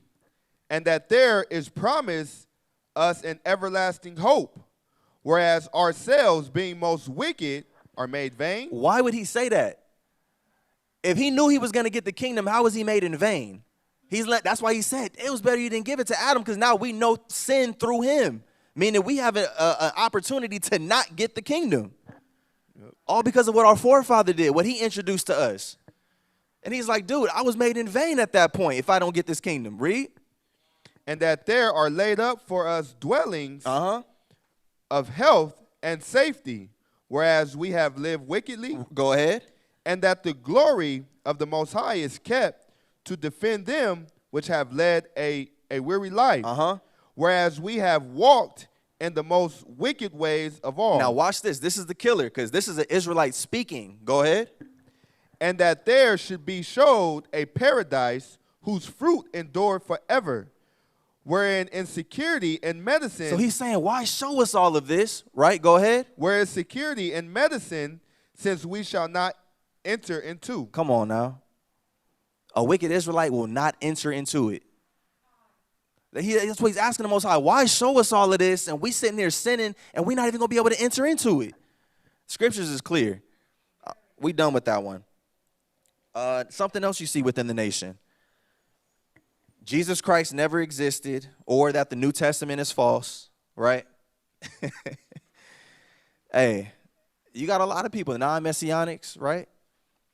Speaker 14: and that there is promised us an everlasting hope, whereas ourselves, being most wicked, are made vain.
Speaker 13: Why would he say that? If he knew he was going to get the kingdom, how was he made in vain? That's why he said it was better you didn't give it to Adam, because now we know sin through him, meaning we have an opportunity to not get the kingdom. All because of what our forefather did, what he introduced to us. And he's like, dude, I was made in vain at that point if I don't get this kingdom. Read.
Speaker 14: And that there are laid up for us dwellings of health and safety, whereas we have lived wickedly.
Speaker 13: Go ahead.
Speaker 14: And that the glory of the Most High is kept to defend them which have led a weary life. Whereas we have walked in the most wicked ways of all.
Speaker 13: Now watch this. This is the killer, because this is an Israelite speaking. Go ahead.
Speaker 14: And that there should be showed a paradise whose fruit endure forever, wherein in security and medicine.
Speaker 13: So he's saying, why show us all of this? Right? Go ahead.
Speaker 14: Whereas security and medicine, since we shall not enter into.
Speaker 13: Come on now. A wicked Israelite will not enter into it. That's what he's asking the Most High. Why show us all of this, and we sitting there sinning, and we're not even going to be able to enter into it? Scriptures is clear. We done with that one. Something else you see within the nation. Jesus Christ never existed, or that the New Testament is false, right? Hey, you got a lot of people, non-messianics, right?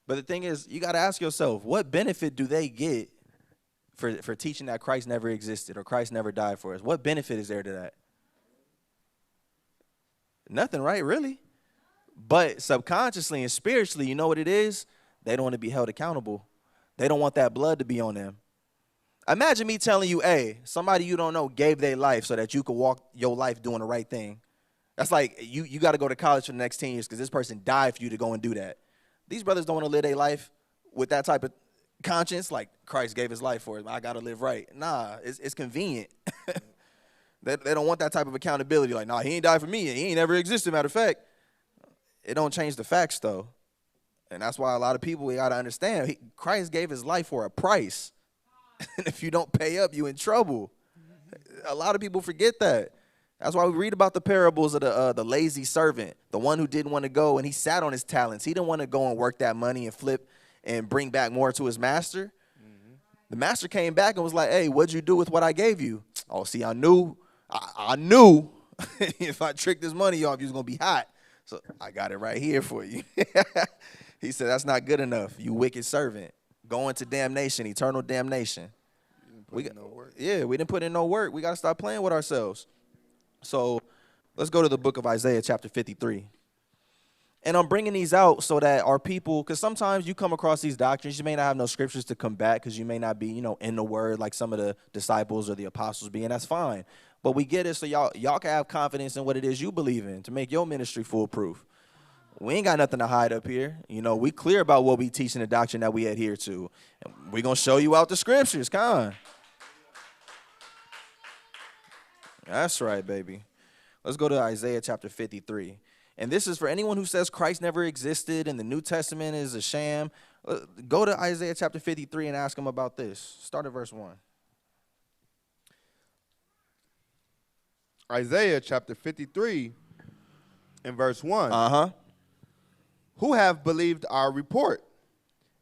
Speaker 13: But the thing is, you got to ask yourself, what benefit do they get for teaching that Christ never existed or Christ never died for us? What benefit is there to that? Nothing, right? Really? But subconsciously and spiritually, you know what it is? They don't want to be held accountable. They don't want that blood to be on them. Imagine me telling you, hey, somebody you don't know gave their life so that you could walk your life doing the right thing. That's like you got to go to college for the next 10 years because this person died for you to go and do that. These brothers don't want to live their life with that type of conscience, like Christ gave his life for it. I got to live right. Nah, it's convenient. They don't want that type of accountability. Like, nah, he ain't died for me. He ain't ever existed, matter of fact. It don't change the facts, though. And that's why a lot of people, we got to understand, Christ gave his life for a price. And if you don't pay up, you in trouble. A lot of people forget that. That's why we read about the parables of the lazy servant, the one who didn't want to go, and he sat on his talents. He didn't want to go and work that money and flip and bring back more to his master. The master came back and was like, hey, what'd you do with what I gave you? Oh, see, I knew if I tricked this money off, you was going to be hot. So I got it right here for you. He said, that's not good enough, you wicked servant. Going to damnation, eternal damnation. We didn't put in no work. We got to stop playing with ourselves. So let's go to the book of Isaiah chapter 53. And I'm bringing these out so that our people, because sometimes you come across these doctrines, you may not have no scriptures to combat because you may not be, in the word like some of the disciples or the apostles be, and that's fine. But we get it so y'all can have confidence in what it is you believe in to make your ministry foolproof. We ain't got nothing to hide up here. We clear about what we teach in the doctrine that we adhere to. And we're going to show you out the scriptures. Come on. That's right, baby. Let's go to Isaiah chapter 53. And this is for anyone who says Christ never existed and the New Testament is a sham. Go to Isaiah chapter 53 and ask them about this. Start at verse 1.
Speaker 14: Isaiah chapter 53 and verse 1. Who have believed our report,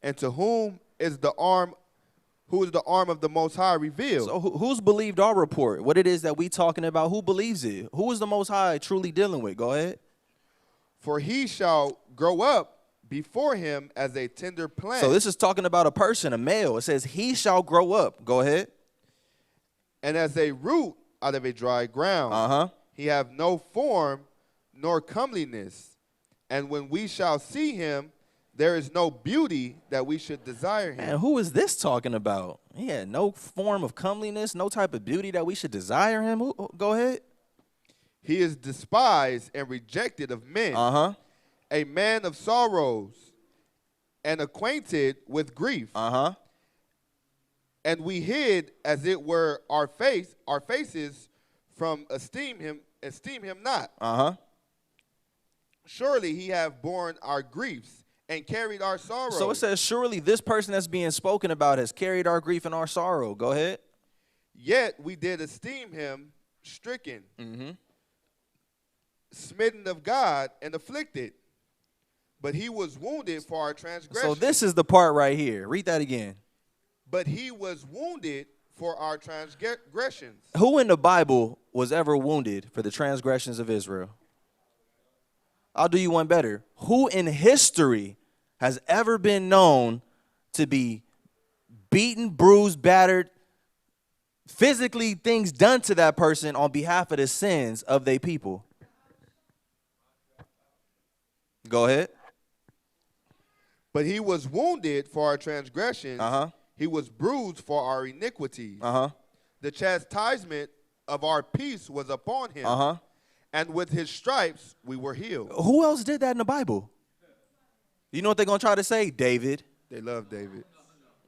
Speaker 14: and to whom is the arm of the Most High revealed?
Speaker 13: So who's believed our report? What it is that we talking about? Who believes it? Who is the Most High truly dealing with? Go ahead.
Speaker 14: For he shall grow up before him as a tender plant.
Speaker 13: So this is talking about a person, a male. It says he shall grow up. Go ahead.
Speaker 14: And as a root out of a dry ground. He have no form nor comeliness. And when we shall see him, there is no beauty that we should desire him.
Speaker 13: And who is this talking about? He had no form of comeliness, no type of beauty that we should desire him. Go ahead.
Speaker 14: He is despised and rejected of men, a man of sorrows and acquainted with grief. And we hid, as it were, our faces from esteem him not. Surely he have borne our griefs and carried our sorrow.
Speaker 13: So it says, surely this person that's being spoken about has carried our grief and our sorrow. Go ahead.
Speaker 14: Yet we did esteem him stricken, smitten of God, and afflicted. But he was wounded for our transgressions.
Speaker 13: So this is the part right here. Read that again.
Speaker 14: but he was wounded for our transgressions.
Speaker 13: Who in the Bible was ever wounded for the transgressions of Israel? I'll do you one better. Who in history has ever been known to be beaten, bruised, battered, physically things done to that person on behalf of the sins of their people? Go ahead.
Speaker 14: But he was wounded for our transgressions. He was bruised for our iniquities. The chastisement of our peace was upon him. And with his stripes we were healed.
Speaker 13: Who else did that in the Bible? You know what they're going to try to say? David.
Speaker 14: They love David.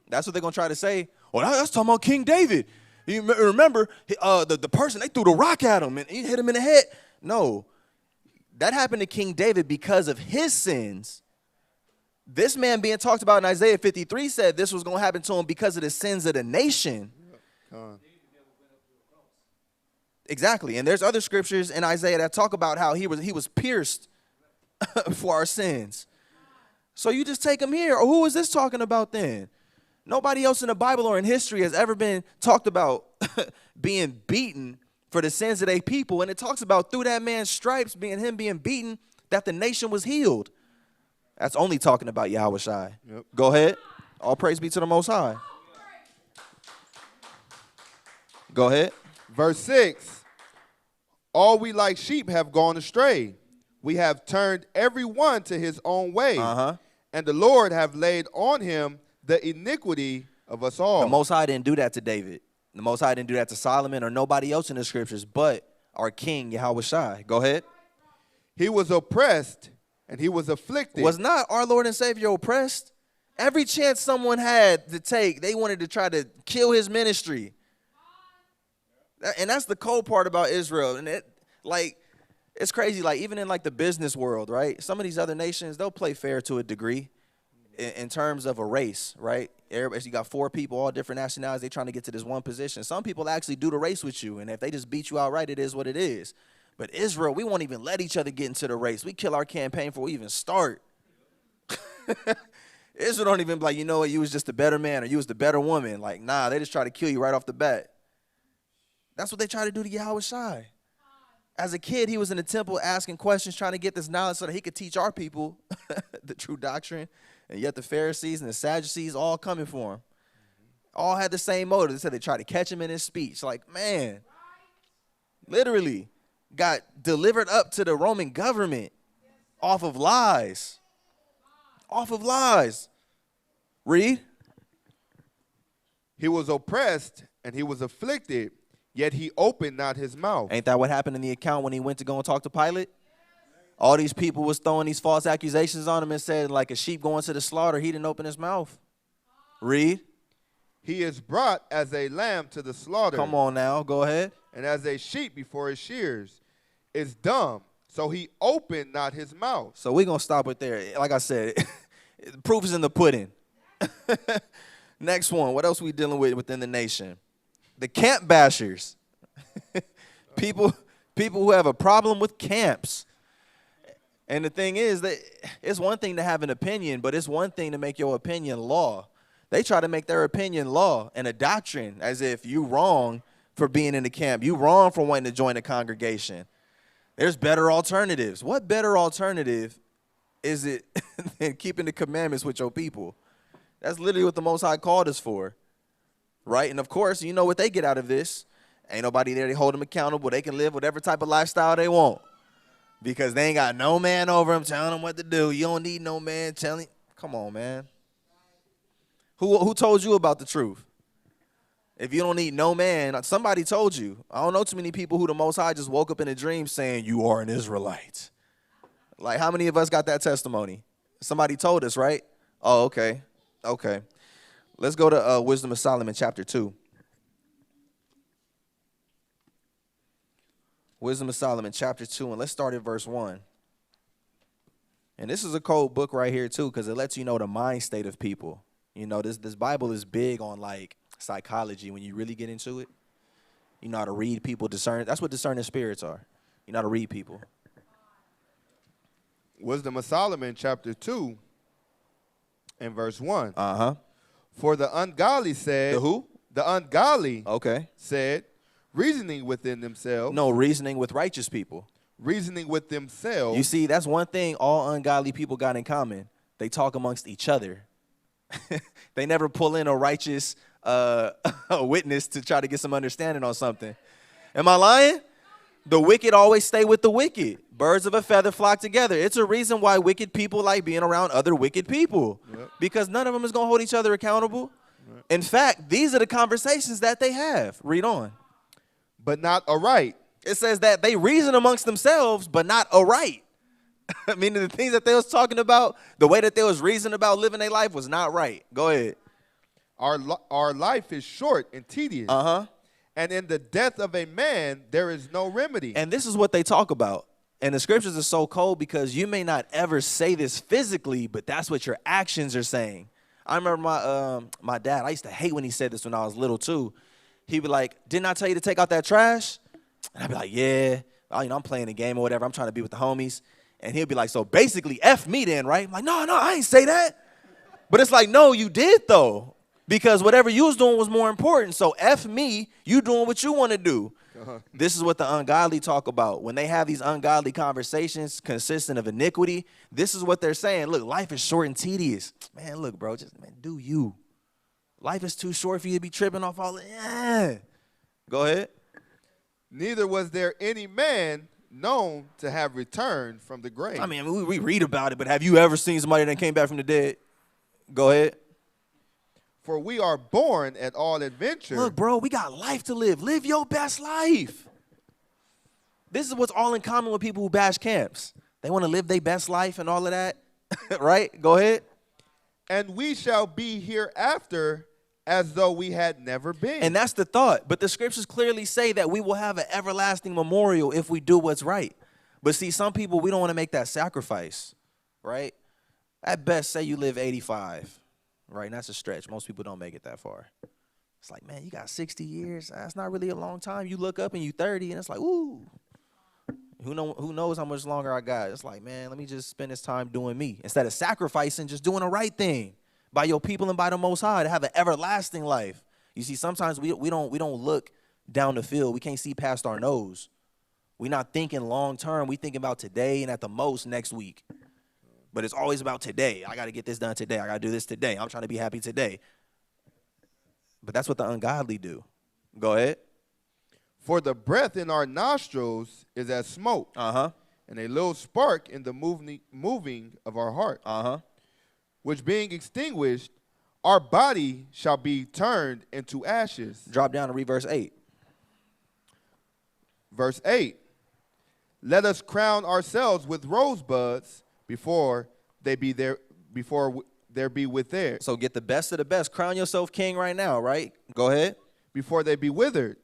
Speaker 13: That's what they're going to try to say. Well, that's talking about King David. You remember the person, they threw the rock at him and he hit him in the head. No, that happened to King David because of his sins. This man being talked about in Isaiah 53 said this was going to happen to him because of the sins of the nation. Exactly. And there's other scriptures in Isaiah that talk about how he was pierced for our sins. So you just take him here. Or who is this talking about then? Nobody else in the Bible or in history has ever been talked about being beaten for the sins of their people. And it talks about through that man's stripes, him being beaten, that the nation was healed. That's only talking about Yahushua.
Speaker 14: Yep.
Speaker 13: Go ahead. All praise be to the Most High. Go ahead.
Speaker 14: Verse 6. All we like sheep have gone astray. We have turned every one to his own way. And the Lord have laid on him the iniquity of us all.
Speaker 13: The Most High didn't do that to David. The Most High didn't do that to Solomon or nobody else in the scriptures but our King Yahushua. Go ahead.
Speaker 14: He was oppressed and he was afflicted.
Speaker 13: Was not our Lord and Savior oppressed? Every chance someone had to take, they wanted to try to kill his ministry. And that's the cold part about Israel. And it's crazy. Like, even in like the business world, right? Some of these other nations, they'll play fair to a degree in terms of a race, right? Everybody, you got 4 people, all different nationalities. They trying to get to this one position. Some people actually do the race with you. And if they just beat you outright, it is what it is. But Israel, we won't even let each other get into the race. We kill our campaign before we even start. Israel don't even be like, you know what, you was just a better man or you was the better woman. Like, nah, they just try to kill you right off the bat. That's what they try to do to Yahushua. As a kid, he was in the temple asking questions, trying to get this knowledge so that he could teach our people the true doctrine. And yet the Pharisees and the Sadducees all coming for him. All had the same motive. They said they tried to catch him in his speech. Like, man, literally got delivered up to the Roman government off of lies. Off of lies. Read.
Speaker 14: He was oppressed and he was afflicted, yet he opened not his mouth.
Speaker 13: Ain't that what happened in the account when he went to go and talk to Pilate? All these people was throwing these false accusations on him and said, like a sheep going to the slaughter, he didn't open his mouth. Read.
Speaker 14: He is brought as a lamb to the slaughter.
Speaker 13: Come on now, go ahead.
Speaker 14: And as a sheep before his shears is dumb, so he opened not his mouth.
Speaker 13: So we're going to stop it there. Like I said, the proof is in the pudding. Next one, what else we dealing with within the nation? The camp bashers. people who have a problem with camps. And the thing is that it's one thing to have an opinion, but it's one thing to make your opinion law. They try to make their opinion law and a doctrine, as if you wrong for being in the camp. You wrong for wanting to join the congregation. There's better alternatives. What better alternative is it than keeping the commandments with your people? That's literally what the Most High called us for, right? And of course, you know what they get out of this. Ain't nobody there to hold them accountable. They can live whatever type of lifestyle they want because they ain't got no man over them telling them what to do. You don't need no man telling. Come on, man. Who told you about the truth? If you don't need no man, somebody told you. I don't know too many people who the Most High just woke up in a dream saying, you are an Israelite. Like, how many of us got that testimony? Somebody told us, right? Oh, okay. Okay. Let's go to Wisdom of Solomon, chapter 2. Wisdom of Solomon, chapter 2, and let's start at verse 1. And this is a cold book right here, too, because it lets you know the mind state of people. You know, this Bible is big on, like, psychology when you really get into it. You know how to read people, discern. That's what discerning spirits are. You know how to read people.
Speaker 14: Wisdom of Solomon, chapter 2, and verse 1. For the ungodly said.
Speaker 13: The who?
Speaker 14: The ungodly.
Speaker 13: Okay.
Speaker 14: Said, reasoning within themselves.
Speaker 13: No, reasoning with righteous people.
Speaker 14: Reasoning with themselves.
Speaker 13: You see, that's one thing all ungodly people got in common. They talk amongst each other. They never pull in a righteous a witness to try to get some understanding on something. Am I lying? The wicked always stay with the wicked. Birds of a feather flock together. It's a reason why wicked people like being around other wicked people. Yep. Because none of them is going to hold each other accountable. Yep. In fact, these are the conversations that they have. Read on.
Speaker 14: But not aright.
Speaker 13: It says that they reason amongst themselves, but not aright. Meaning the things that they was talking about, the way that they was reasoning about living their life was not right. Go ahead.
Speaker 14: Our life is short and tedious.
Speaker 13: Uh-huh.
Speaker 14: And in the death of a man, there is no remedy.
Speaker 13: And this is what they talk about. And the scriptures are so cold because you may not ever say this physically, but that's what your actions are saying. I remember my dad, I used to hate when he said this when I was little too. He'd be like, didn't I tell you to take out that trash? And I'd be like, yeah. Oh, I'm playing a game or whatever. I'm trying to be with the homies. And he'll be like, so basically F me then, right? I'm like, no, I ain't say that. But it's like, no, you did though. Because whatever you was doing was more important. So F me, you doing what you want to do. Uh-huh. This is what the ungodly talk about. When they have these ungodly conversations consistent of iniquity, this is what they're saying. Look, life is short and tedious. Man, look, bro, just do you. Life is too short for you to be tripping off all that. Go ahead.
Speaker 14: Neither was there any man known to have returned from the grave.
Speaker 13: I mean, we read about it, but have you ever seen somebody that came back from the dead? Go ahead.
Speaker 14: For we are born at all adventure.
Speaker 13: Look, bro, we got life to live. Live your best life. This is what's all in common with people who bash camps. They want to live their best life and all of that. Right? Go ahead.
Speaker 14: And we shall be hereafter as though we had never been.
Speaker 13: And that's the thought. But the scriptures clearly say that we will have an everlasting memorial if we do what's right. But see, some people, we don't want to make that sacrifice. Right? At best, say you live 85. Right, and that's a stretch. Most people don't make it that far. It's like, man, you got 60 years. That's not really a long time. You look up and you 30, and it's like, ooh. Who knows how much longer I got? It's like, man, let me just spend this time doing me. Instead of sacrificing, just doing the right thing by your people and by the Most High to have an everlasting life. You see, sometimes we don't look down the field. We can't see past our nose. We're not thinking long term. We thinking about today and at the most next week. But it's always about today. I got to get this done today. I got to do this today. I'm trying to be happy today. But that's what the ungodly do. Go ahead.
Speaker 14: For the breath in our nostrils is as smoke.
Speaker 13: Uh-huh.
Speaker 14: And a little spark in the moving of our heart.
Speaker 13: Uh-huh.
Speaker 14: Which being extinguished, our body shall be turned into ashes.
Speaker 13: Drop down and read verse 8.
Speaker 14: Verse 8. Let us crown ourselves with rosebuds before there be with there.
Speaker 13: So get the best of the best. Crown yourself king right now, right? Go ahead.
Speaker 14: Before they be withered.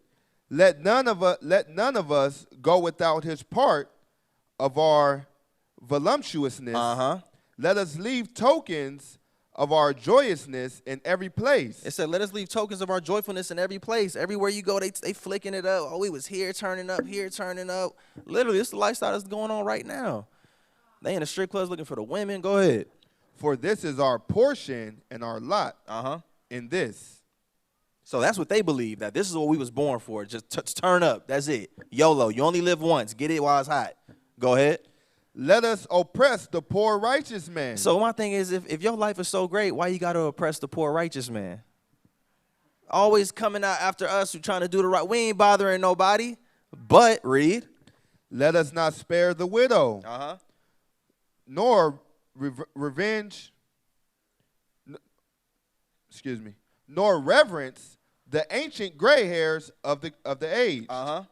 Speaker 14: Let none of us go without his part of our voluptuousness.
Speaker 13: Uh-huh.
Speaker 14: Let us leave tokens of our joyousness in every place.
Speaker 13: It said, let us leave tokens of our joyfulness in every place. Everywhere you go, they flicking it up. Oh, we was here turning up, here turning up. Literally, this is the lifestyle that's going on right now. They in the strip clubs looking for the women. Go ahead.
Speaker 14: For this is our portion and our lot in this.
Speaker 13: So that's what they believe, that this is what we was born for. Just turn up. That's it. YOLO. You only live once. Get it while it's hot. Go ahead.
Speaker 14: Let us oppress the poor righteous man.
Speaker 13: So my thing is, if your life is so great, why you got to oppress the poor righteous man? Always coming out after us who trying to do the right. We ain't bothering nobody. But, read.
Speaker 14: Let us not spare the widow.
Speaker 13: Uh-huh.
Speaker 14: Nor nor reverence the ancient gray hairs of the age.
Speaker 13: Uh-huh.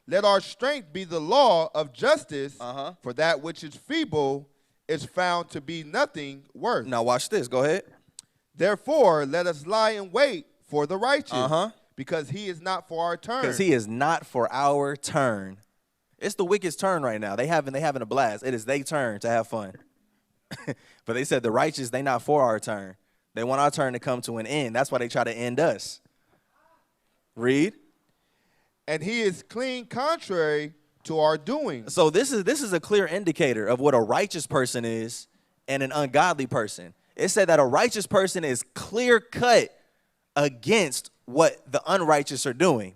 Speaker 14: Let our strength be the law of justice, for that which is feeble is found to be nothing worth.
Speaker 13: Now watch this. Go ahead.
Speaker 14: Therefore, let us lie in wait for the righteous, because he is not for our turn.
Speaker 13: Because he is not for our turn. It's the wicked's turn right now. They having a blast. It is their turn to have fun. But they said the righteous, they not for our turn. They want our turn to come to an end. That's why they try to end us. Read.
Speaker 14: And he is clean contrary to our doing.
Speaker 13: So this is a clear indicator of what a righteous person is and an ungodly person. It said that a righteous person is clear cut against what the unrighteous are doing.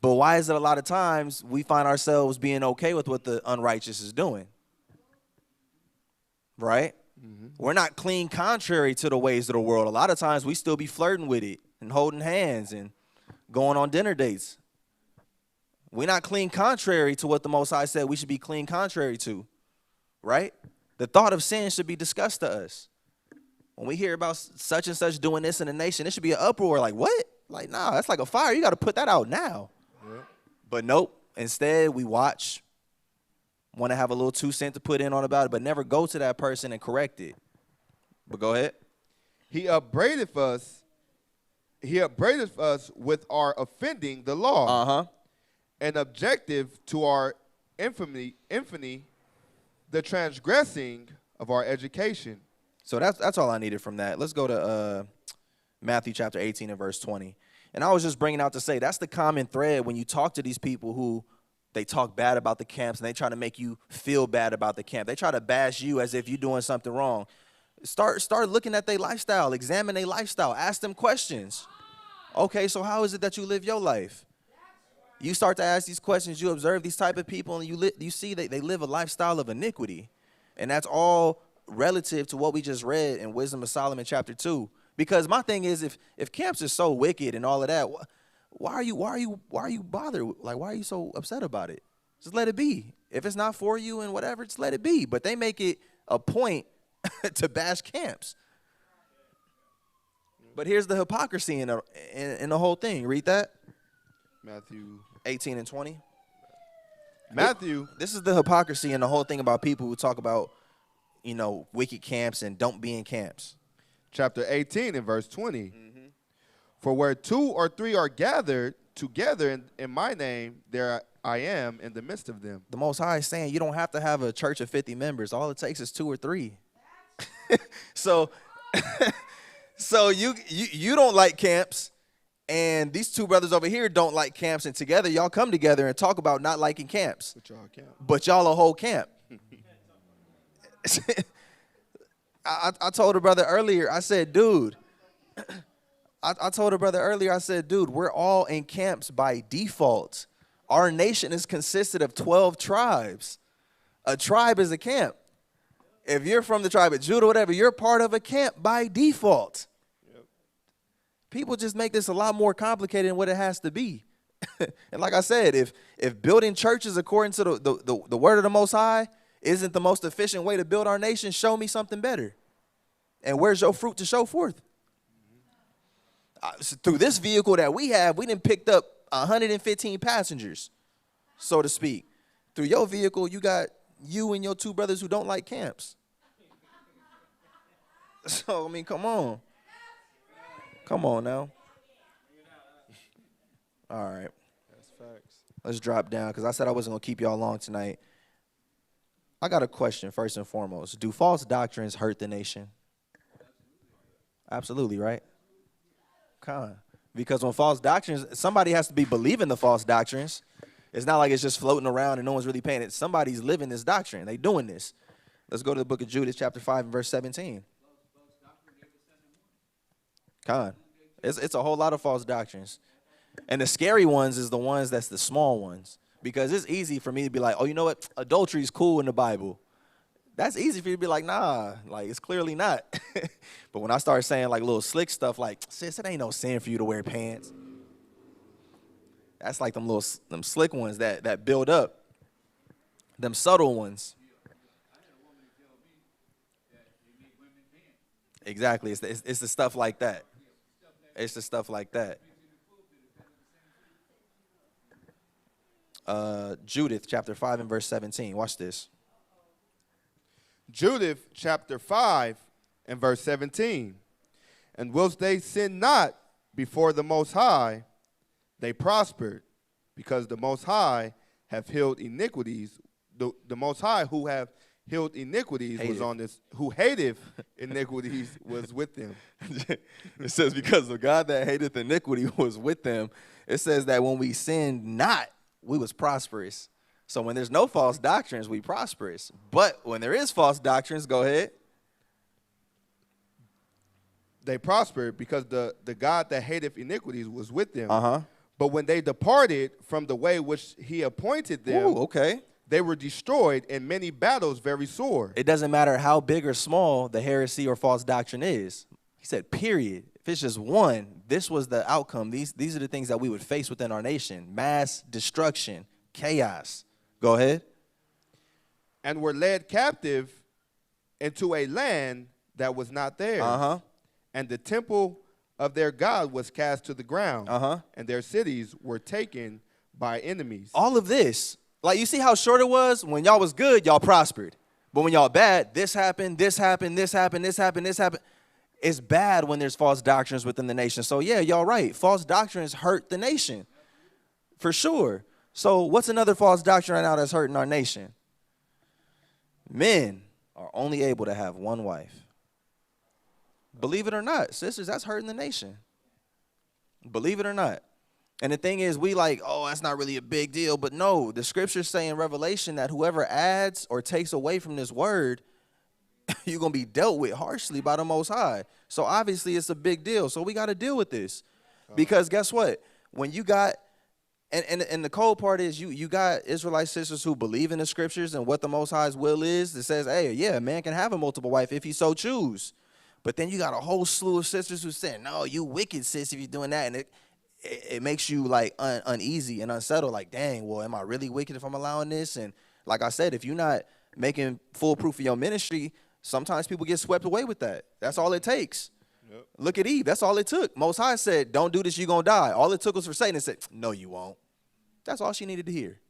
Speaker 13: But why is it a lot of times we find ourselves being okay with what the unrighteous is doing? Right? We're not clean contrary to the ways of the world. A lot of times we still be flirting with it and holding hands and going on dinner dates. We're not clean contrary to what the Most High said we should be clean contrary to. Right? The thought of sin should be discussed to us. When we hear about such and such doing this in the nation, it should be an uproar. Like, what? Like, nah, that's like a fire. You got to put that out now. But nope. Instead, we watch, want to have a little 2 cents to put in on about it, but never go to that person and correct it. But go ahead.
Speaker 14: He upbraided us with our offending the law. And objective to our infamy, the transgressing of our education.
Speaker 13: So that's all I needed from that. Let's go to Matthew chapter 18 and verse 20. And I was just bringing out to say that's the common thread when you talk to these people who they talk bad about the camps and they try to make you feel bad about the camp. They try to bash you as if you're doing something wrong. Start looking at their lifestyle, examine their lifestyle, ask them questions. Okay, so how is it that you live your life? You start to ask these questions, you observe these type of people, and you see they live a lifestyle of iniquity. And that's all relative to what we just read in Wisdom of Solomon chapter 2. Because my thing is, if camps are so wicked and all of that, why are you bothered? Like, why are you so upset about it? Just let it be. If it's not for you and whatever, just let it be. But they make it a point to bash camps. But here's the hypocrisy in the whole thing. Read that.
Speaker 14: Matthew
Speaker 13: 18 and 20.
Speaker 14: Matthew.
Speaker 13: This is the hypocrisy in the whole thing about people who talk about, wicked camps and don't be in camps.
Speaker 14: Chapter 18 and verse 20. For where 2 or 3 are gathered together in my name, there I am in the midst of them.
Speaker 13: The Most High is saying you don't have to have a church of 50 members. All it takes is 2 or 3. So you don't like camps, and these 2 brothers over here don't like camps, and together y'all come together and talk about not liking camps. But y'all a whole camp. I told a brother earlier, I said, dude, we're all in camps by default. Our nation is consisted of 12 tribes. A tribe is a camp. If you're from the tribe of Judah, whatever, you're part of a camp by default. People just make this a lot more complicated than what it has to be. And like I said, if building churches according to the word of the Most High isn't the most efficient way to build our nation, show me something better. And where's your fruit to show forth? So through this vehicle that we have, we done picked up 115 passengers, so to speak. Through your vehicle, you got you and your 2 brothers who don't like camps. So, I mean, come on. Come on now. All right.
Speaker 14: That's facts.
Speaker 13: Let's drop down because I said I wasn't going to keep y'all long tonight. I got a question first and foremost. Do false doctrines hurt the nation? Absolutely, right? Because when false doctrines, somebody has to be believing the false doctrines. It's not like it's just floating around and no one's really paying it. Somebody's living this doctrine. They doing this. Let's go to the book of Judas, chapter 5, and verse 17. It's a whole lot of false doctrines. And the scary ones is the ones that's the small ones. Because it's easy for me to be like, oh, you know what? Adultery is cool in the Bible. That's easy for you to be like, nah, like it's clearly not. But when I start saying like little slick stuff like, sis, it ain't no sin for you to wear pants. That's like them slick ones that build up. Them subtle ones. Exactly. It's the stuff like that. It's the stuff like that. Judith chapter 5 and verse 17. Watch this.
Speaker 14: Judith chapter 5 and verse 17. And whilst they sinned not before the Most High, they prospered, because the Most High have healed iniquities. The Most High who have healed iniquities was on this, who hated iniquities was with them.
Speaker 13: It says, because the God that hateth iniquity was with them. It says that when we sinned not, we was prosperous. So when there's no false doctrines, we prosperous. But when there is false doctrines, go ahead.
Speaker 14: they prospered because the God that hateth iniquities was with them.
Speaker 13: Uh-huh.
Speaker 14: But when they departed from the way which he appointed them,
Speaker 13: Ooh, okay.
Speaker 14: they were destroyed in many battles very sore.
Speaker 13: It doesn't matter how big or small the heresy or false doctrine is. He said, period. If it's just one, this was the outcome. These are the things that we would face within our nation. Mass destruction, chaos. Go ahead.
Speaker 14: And were led captive into a land that was not theirs.
Speaker 13: Uh-huh.
Speaker 14: And the temple of their God was cast to the ground.
Speaker 13: Uh-huh.
Speaker 14: And their cities were taken by enemies.
Speaker 13: All of this, like you see how short it was? When y'all was good, y'all prospered. But when y'all bad, this happened, this happened, this happened, this happened, this happened. It's bad when there's false doctrines within the nation. So yeah, y'all right. False doctrines hurt the nation. For sure. So what's another false doctrine right now that's hurting our nation? Men are only able to have one wife. Believe it or not, sisters, that's hurting the nation. Believe it or not. And the thing is, we like, oh, that's not really a big deal. But no, the scriptures say in Revelation that whoever adds or takes away from this word, you're going to be dealt with harshly by the Most High. So obviously it's a big deal. So we got to deal with this. Because guess what? When you got, and the cold part is you got Israelite sisters who believe in the scriptures and what the Most High's will is. That says, hey, yeah, a man can have a multiple wife if he so choose. But then you got a whole slew of sisters who say, no, you wicked, sis, if you're doing that. And it makes you like uneasy and unsettled. Like, dang, well, am I really wicked if I'm allowing this? And like I said, if you're not making full proof of your ministry, sometimes people get swept away with that. That's all it takes. Yep. Look at Eve. That's all it took. Most High said, don't do this, you're going to die. All it took was for Satan to say, no, you won't. That's all she needed to hear.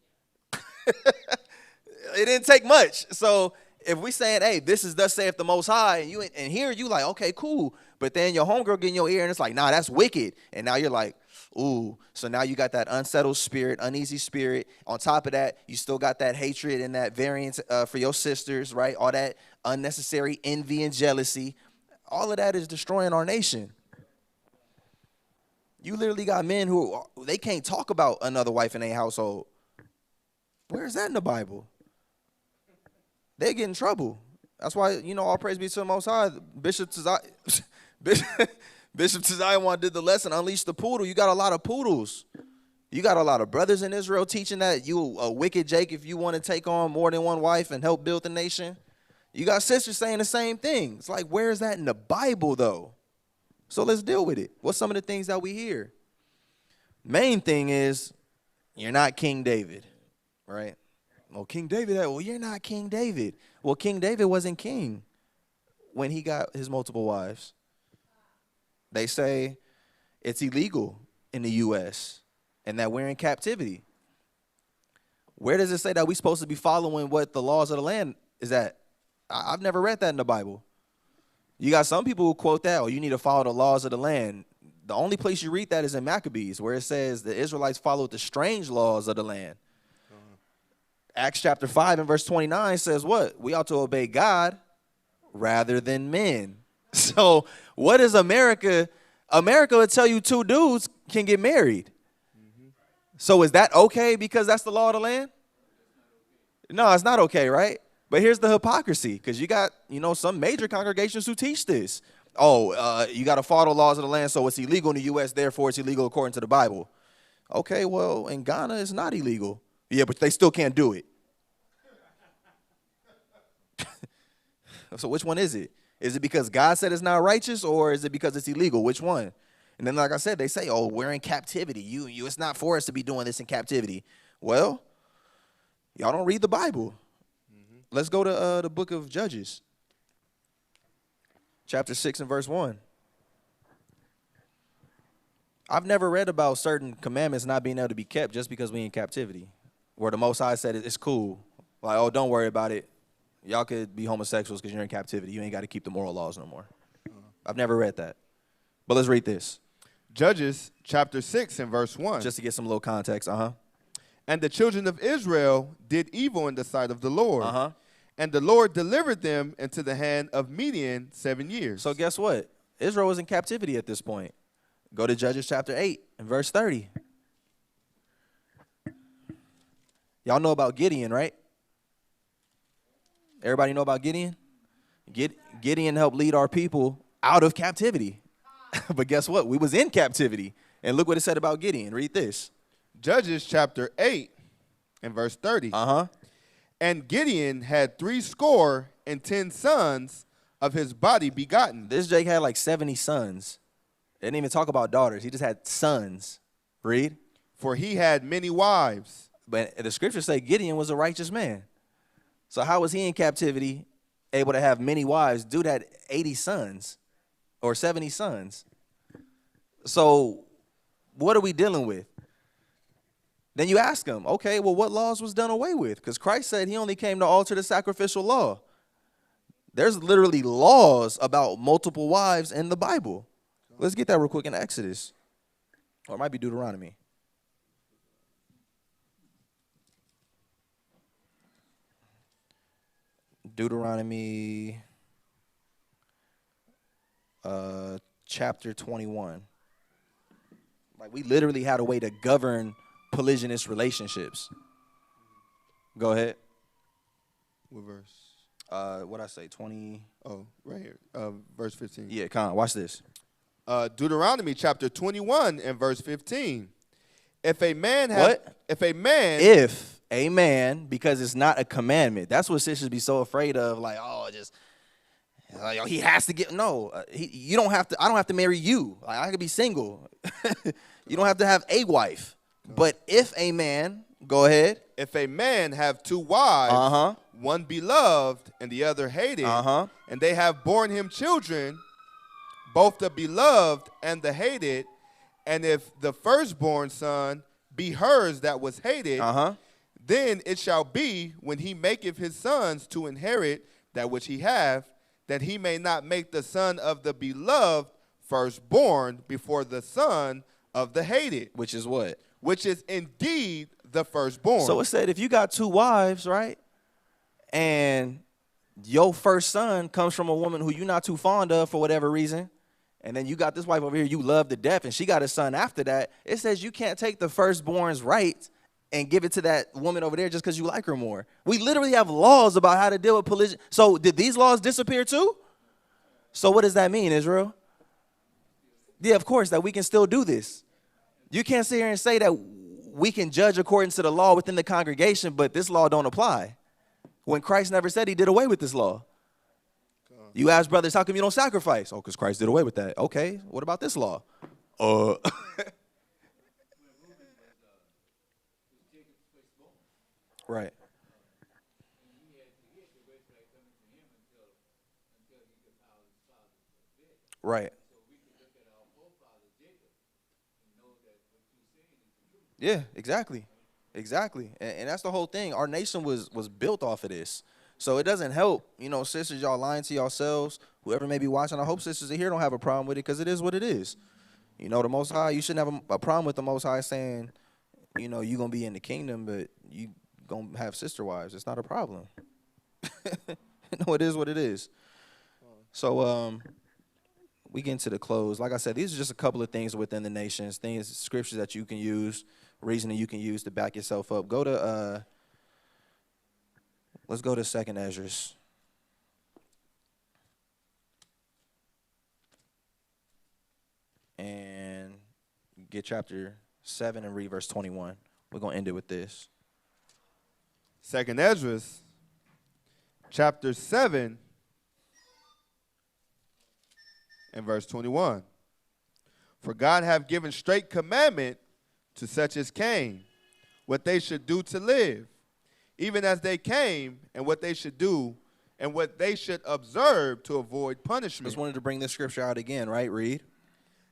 Speaker 13: It didn't take much. So if we saying, hey, this is thus saith the Most High, and here you like, okay, cool. But then your homegirl get in your ear and it's like, nah, that's wicked. And now you're like, ooh. So now you got that unsettled spirit, uneasy spirit. On top of that, you still got that hatred and that variance for your sisters, right? All that unnecessary envy and jealousy. All of that is destroying our nation. You literally got men who, they can't talk about another wife in their household. Where is that in the Bible? They get in trouble. That's why, all praise be to the Most High. Bishop Tazaiwan did the lesson, Unleash the Poodle. You got a lot of poodles. You got a lot of brothers in Israel teaching that you a wicked Jake if you want to take on more than one wife and help build the nation. You got sisters saying the same thing. It's like, where is that in the Bible, though? So let's deal with it. What's some of the things that we hear? Main thing is, you're not King David, right? Well, King David, well, you're not King David. Well, King David wasn't king when he got his multiple wives. They say it's illegal in the U.S. and that we're in captivity. Where does it say that we're supposed to be following what the laws of the land is at? I've never read that in the Bible. You got some people who quote that, you need to follow the laws of the land. The only place you read that is in Maccabees, where it says the Israelites followed the strange laws of the land. Acts chapter 5 and verse 29 says what? We ought to obey God rather than men. So what is America? America would tell you two dudes can get married. So is that okay because that's the law of the land? No, it's not okay, right? But here's the hypocrisy, because you got, some major congregations who teach this. You got to follow the laws of the land, so it's illegal in the U.S., therefore it's illegal according to the Bible. Okay, well, in Ghana, it's not illegal. Yeah, but they still can't do it. So which one is it? Is it because God said it's not righteous, or is it because it's illegal? Which one? And then, like I said, they say, we're in captivity. It's not for us to be doing this in captivity. Well, y'all don't read the Bible. Let's go to the book of Judges, chapter 6 and verse 1. I've never read about certain commandments not being able to be kept just because we're in captivity, where the Most High said it's cool. Like, don't worry about it. Y'all could be homosexuals because you're in captivity. You ain't got to keep the moral laws no more. I've never read that. But let's read this.
Speaker 14: Judges chapter 6 and verse 1.
Speaker 13: Just to get some little context.
Speaker 14: And the children of Israel did evil in the sight of the Lord. And the Lord delivered them into the hand of Midian 7 years.
Speaker 13: So guess what? Israel was in captivity at this point. Go to Judges chapter 8 and verse 30. Y'all know about Gideon, right? Everybody know about Gideon? Gideon helped lead our people out of captivity. But guess what? We was in captivity. And look what it said about Gideon. Read this.
Speaker 14: Judges chapter 8 and verse 30. And Gideon had 70 sons of his body begotten.
Speaker 13: This Jake had like 70 sons. They didn't even talk about daughters. He just had sons. Read.
Speaker 14: For he had many wives.
Speaker 13: But the scriptures say Gideon was a righteous man. So how was he in captivity able to have many wives? Dude had 80 sons or 70 sons. So what are we dealing with? Then you ask him, okay, well, what laws was done away with? Because Christ said he only came to alter the sacrificial law. There's literally laws about multiple wives in the Bible. Let's get that real quick in Exodus. Or it might be Deuteronomy. Deuteronomy chapter 21. Like, we literally had a way to govern polygynous relationships. Go ahead.
Speaker 14: What verse?
Speaker 13: What'd I say? 20.
Speaker 14: Oh, right here. Verse 15.
Speaker 13: Yeah, come on, watch this.
Speaker 14: Deuteronomy chapter 21 and verse 15. If a man because it's not a commandment. That's what sisters be so afraid of. Like, oh, just like, he has to get. No, you don't have to. I don't have to marry you. Like, I could be single. You don't have to have a wife. But if a man, go ahead. If a man have 2 wives, one beloved and the other hated, and they have borne him children, both the beloved and the hated, and if the firstborn son be hers that was hated, then it shall be when he maketh his sons to inherit that which he hath, that he may not make the son of the beloved firstborn before the son of the hated.
Speaker 13: Which is what?
Speaker 14: Which is indeed the firstborn.
Speaker 13: So it said if you got 2 wives, right, and your first son comes from a woman who you're not too fond of for whatever reason, and then you got this wife over here you love to death, and she got a son after that, it says you can't take the firstborn's right and give it to that woman over there just because you like her more. We literally have laws about how to deal with polygyny. So did these laws disappear too? So what does that mean, Israel? Yeah, of course, that we can still do this. You can't sit here and say that we can judge according to the law within the congregation, but this law don't apply. When Christ never said he did away with this law. You ask brothers, how come you don't sacrifice? Oh, because Christ did away with that. Okay, what about this law? Right. Right. Yeah, exactly. Exactly. And that's the whole thing. Our nation was built off of this. So it doesn't help, sisters, y'all lying to yourselves. Whoever may be watching, I hope sisters in here don't have a problem with it because it is what it is. The Most High, you shouldn't have a problem with the Most High saying, you're going to be in the kingdom, but you going to have sister wives. It's not a problem. No, it is what it is. So we get into the close. Like I said, these are just a couple of things within the nations, scriptures that you can use, reasoning you can use to back yourself up. Go to, let's go to 2nd Ezra. And get chapter 7 and read verse 21. We're going to end it with this.
Speaker 14: 2nd Ezra, chapter 7 and verse 21. For God hath given straight commandment to such as came, what they should do to live, even as they came, and what they should do, and what they should observe to avoid punishment.
Speaker 13: Just wanted to bring this scripture out again, right? Read.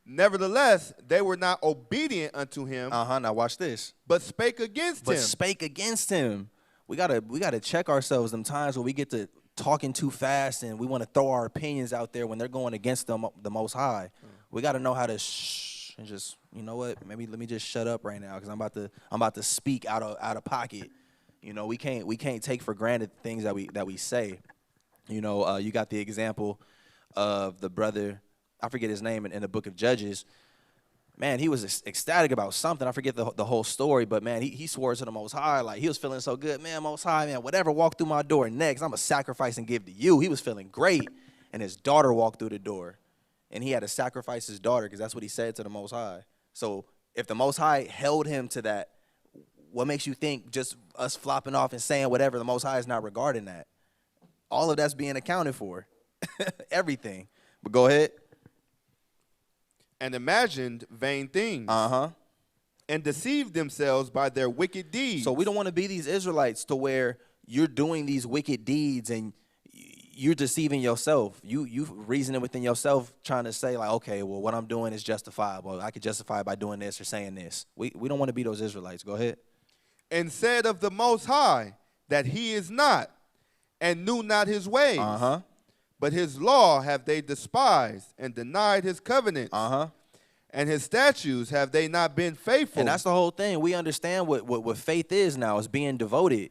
Speaker 14: Nevertheless, they were not obedient unto him.
Speaker 13: Now watch this.
Speaker 14: But spake against him.
Speaker 13: But spake against him. We gotta check ourselves them times where we get to talking too fast and we want to throw our opinions out there when they're going against the Most High. We got to know how to shh and just, you know what? Maybe let me just shut up right now because I'm about to speak out of pocket. We can't take for granted things that we say. You got the example of the brother, I forget his name in the book of Judges. Man, he was ecstatic about something. I forget the whole story, but man, he swore to the Most High. Like, he was feeling so good. Man, Most High, man, whatever walked through my door next, I'm going to sacrifice and give to you. He was feeling great. And his daughter walked through the door. and he had to sacrifice his daughter because that's what he said to the Most High. So if the Most High held him to that, what makes you think just us flopping off and saying whatever, the Most High is not regarding that? All of that's being accounted for. Everything. But go ahead.
Speaker 14: And imagined vain things. And deceived themselves by their wicked deeds.
Speaker 13: So we don't want to be these Israelites to where you're doing these wicked deeds and you're deceiving yourself. You reasoning within yourself, trying to say like, okay, well, what I'm doing is justifiable. I could justify it by doing this or saying this. We don't want to be those Israelites. Go ahead.
Speaker 14: And said of the Most High that he is not, and knew not his ways. But his law have they despised, and denied his covenants. And his statutes have they not been faithful.
Speaker 13: And that's the whole thing. We understand what faith is now. It's being devoted,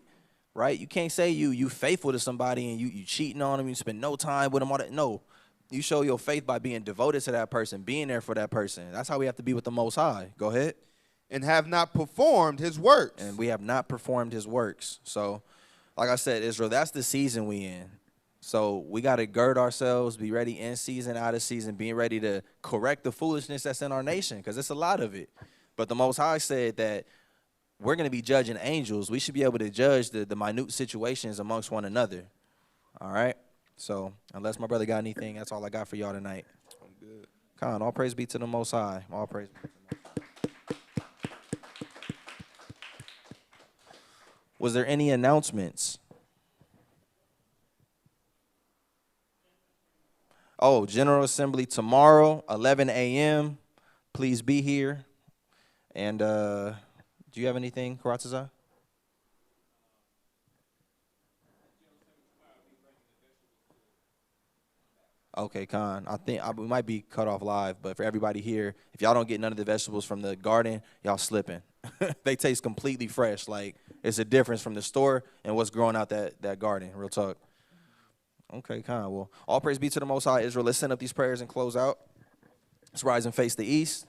Speaker 13: right? You can't say you faithful to somebody and you cheating on them, you spend no time with them. All that. No, you show your faith by being devoted to that person, being there for that person. That's how we have to be with the Most High. Go ahead.
Speaker 14: And have not performed his works.
Speaker 13: And we have not performed his works. So, like I said, Israel, that's the season we in. So we got to gird ourselves, be ready in season, out of season, being ready to correct the foolishness that's in our nation, because it's a lot of it. But the Most High said that we're going to be judging angels. We should be able to judge the minute situations amongst one another. All right? So unless my brother got anything, that's all I got for y'all tonight.
Speaker 14: I'm good.
Speaker 13: Khan, all praise be to the Most High. All praise be to the Most High. Was there any announcements? Oh, General Assembly tomorrow, 11 a.m. Please be here. And do you have anything, Karatazar? Okay, Khan. I think we might be cut off live, but for everybody here, if y'all don't get none of the vegetables from the garden, y'all slipping. They taste completely fresh. Like, it's a difference from the store and what's growing out that garden. Real talk. Okay, Khan. Well, all praise be to the Most High, Israel. Let's send up these prayers and close out. Let's rise and face the east.